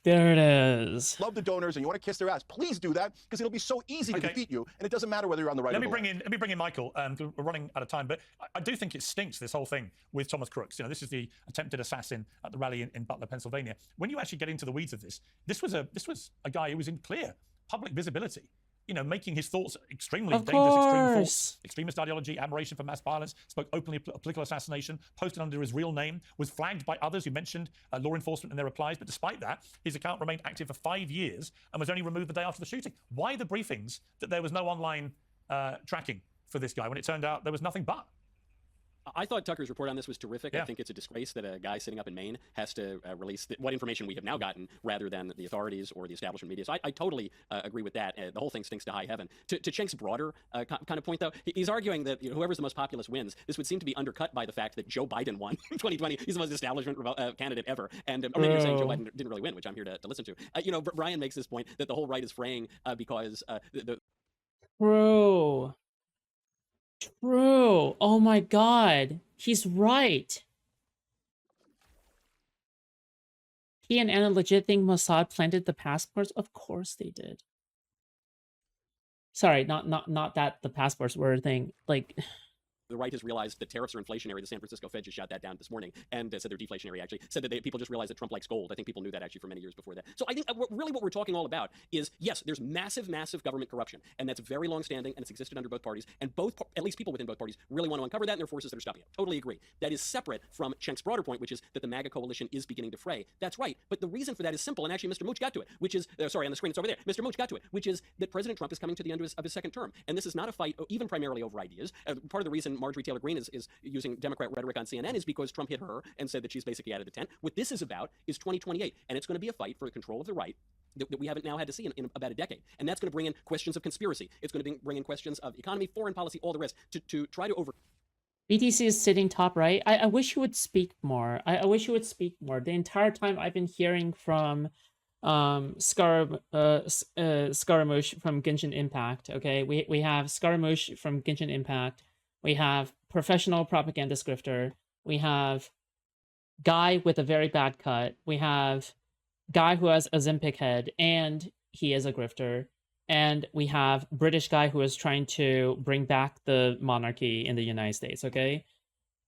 there it is. love the donors and you want to kiss their ass, please do that, because it'll be so easy to defeat you, and it doesn't matter whether you're on the right Let or me the bring left. in. Let me bring in Michael. We're running out of time, but I do think it stinks, this whole thing with Thomas Crooks. You know, this is the attempted assassin at the rally in Butler, Pennsylvania. When you actually get into the weeds of this was a guy who was in clear public visibility. You know, making his thoughts extremely Of dangerous, extreme course. thoughts, extremist ideology, admiration for mass violence, spoke openly of political assassination, posted under his real name, was flagged by others who mentioned law enforcement in their replies. But despite that, his account remained active for 5 years and was only removed the day after the shooting. Why the briefings that there was no online tracking for this guy when it turned out there was nothing but? I thought Tucker's report on this was terrific. Yeah. I think it's a disgrace that a guy sitting up in Maine has to release what information we have now gotten rather than the authorities or the establishment media. So I totally agree with that. The whole thing stinks to high heaven. To Cenk's broader kind of point, though, he's arguing that whoever's the most populous wins. This would seem to be undercut by the fact that Joe Biden won in 2020. He's the most establishment candidate ever. And or maybe you're saying Joe Biden didn't really win, which I'm here to listen to. Brian makes this point that the whole right is fraying because True. Oh my god. He's right. He and Anna legit think Mossad planted the passports? Of course they did. Sorry, not that the passports were a thing. Like, the right has realized that tariffs are inflationary. The San Francisco Fed just shot that down this morning and said they're deflationary, actually. Said that people just realized that Trump likes gold. I think people knew that actually for many years before that. So I think really what we're talking all about is, yes, there's massive, massive government corruption. And that's very long-standing, and it's existed under both parties. And at least people within both parties, really want to uncover that, and there are forces that are stopping it. Totally agree. That is separate from Cenk's broader point, which is that the MAGA coalition is beginning to fray. That's right. But the reason for that is simple, and actually Mr. Mooch got to it, which is, sorry, on the screen, it's over there. Mr. Mooch got to it, which is that President Trump is coming to the end of his second term. And this is not a fight, even primarily over ideas. Part of the reason Marjorie Taylor Greene is using Democrat rhetoric on CNN is because Trump hit her and said that she's basically out of the tent. What this is about is 2028, and it's going to be a fight for the control of the right that we haven't now had to see in about a decade. And that's going to bring in questions of conspiracy. It's going to bring in questions of economy, foreign policy, all the rest, to try to over... BTC is sitting top right. I wish you would speak more. I wish you would speak more. The entire time I've been hearing from Scaramouche from Genshin Impact. Okay, we have Scaramouche from Genshin Impact. We have professional propaganda scripter. We have guy with a very bad cut. We have guy who has a Zempic head and he is a grifter. And we have British guy who is trying to bring back the monarchy in the United States, okay?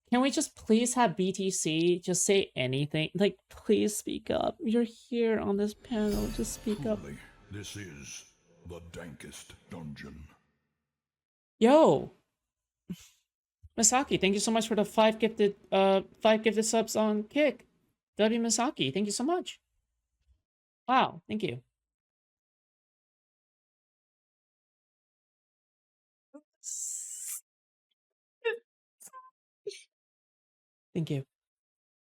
Can we just please have BTC just say anything? Like, please speak up. You're here on this panel. Just speak up. This is the dankest dungeon. Yo! Misaki, thank you so much for the 5 gifted subs on Kick. W Misaki, thank you so much. Wow, thank you. Thank you.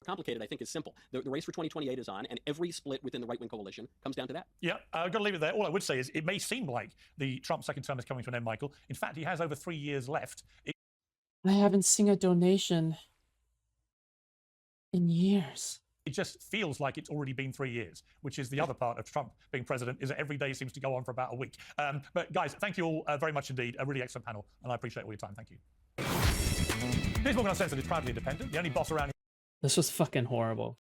Complicated, I think, is simple. The race for 2028 is on, and every split within the right-wing coalition comes down to that. Yeah, I've got to leave it there. All I would say is it may seem like the Trump second term is coming to an end, Michael. In fact, he has over 3 years left. I haven't seen a donation in years. It just feels like it's already been 3 years, which is the other part of Trump being president, is that every day seems to go on for about a week. But guys, thank you all very much indeed. A really excellent panel, and I appreciate all your time. Thank you. Here's Morgan Uncensored is proudly independent. The only boss around. This was fucking horrible.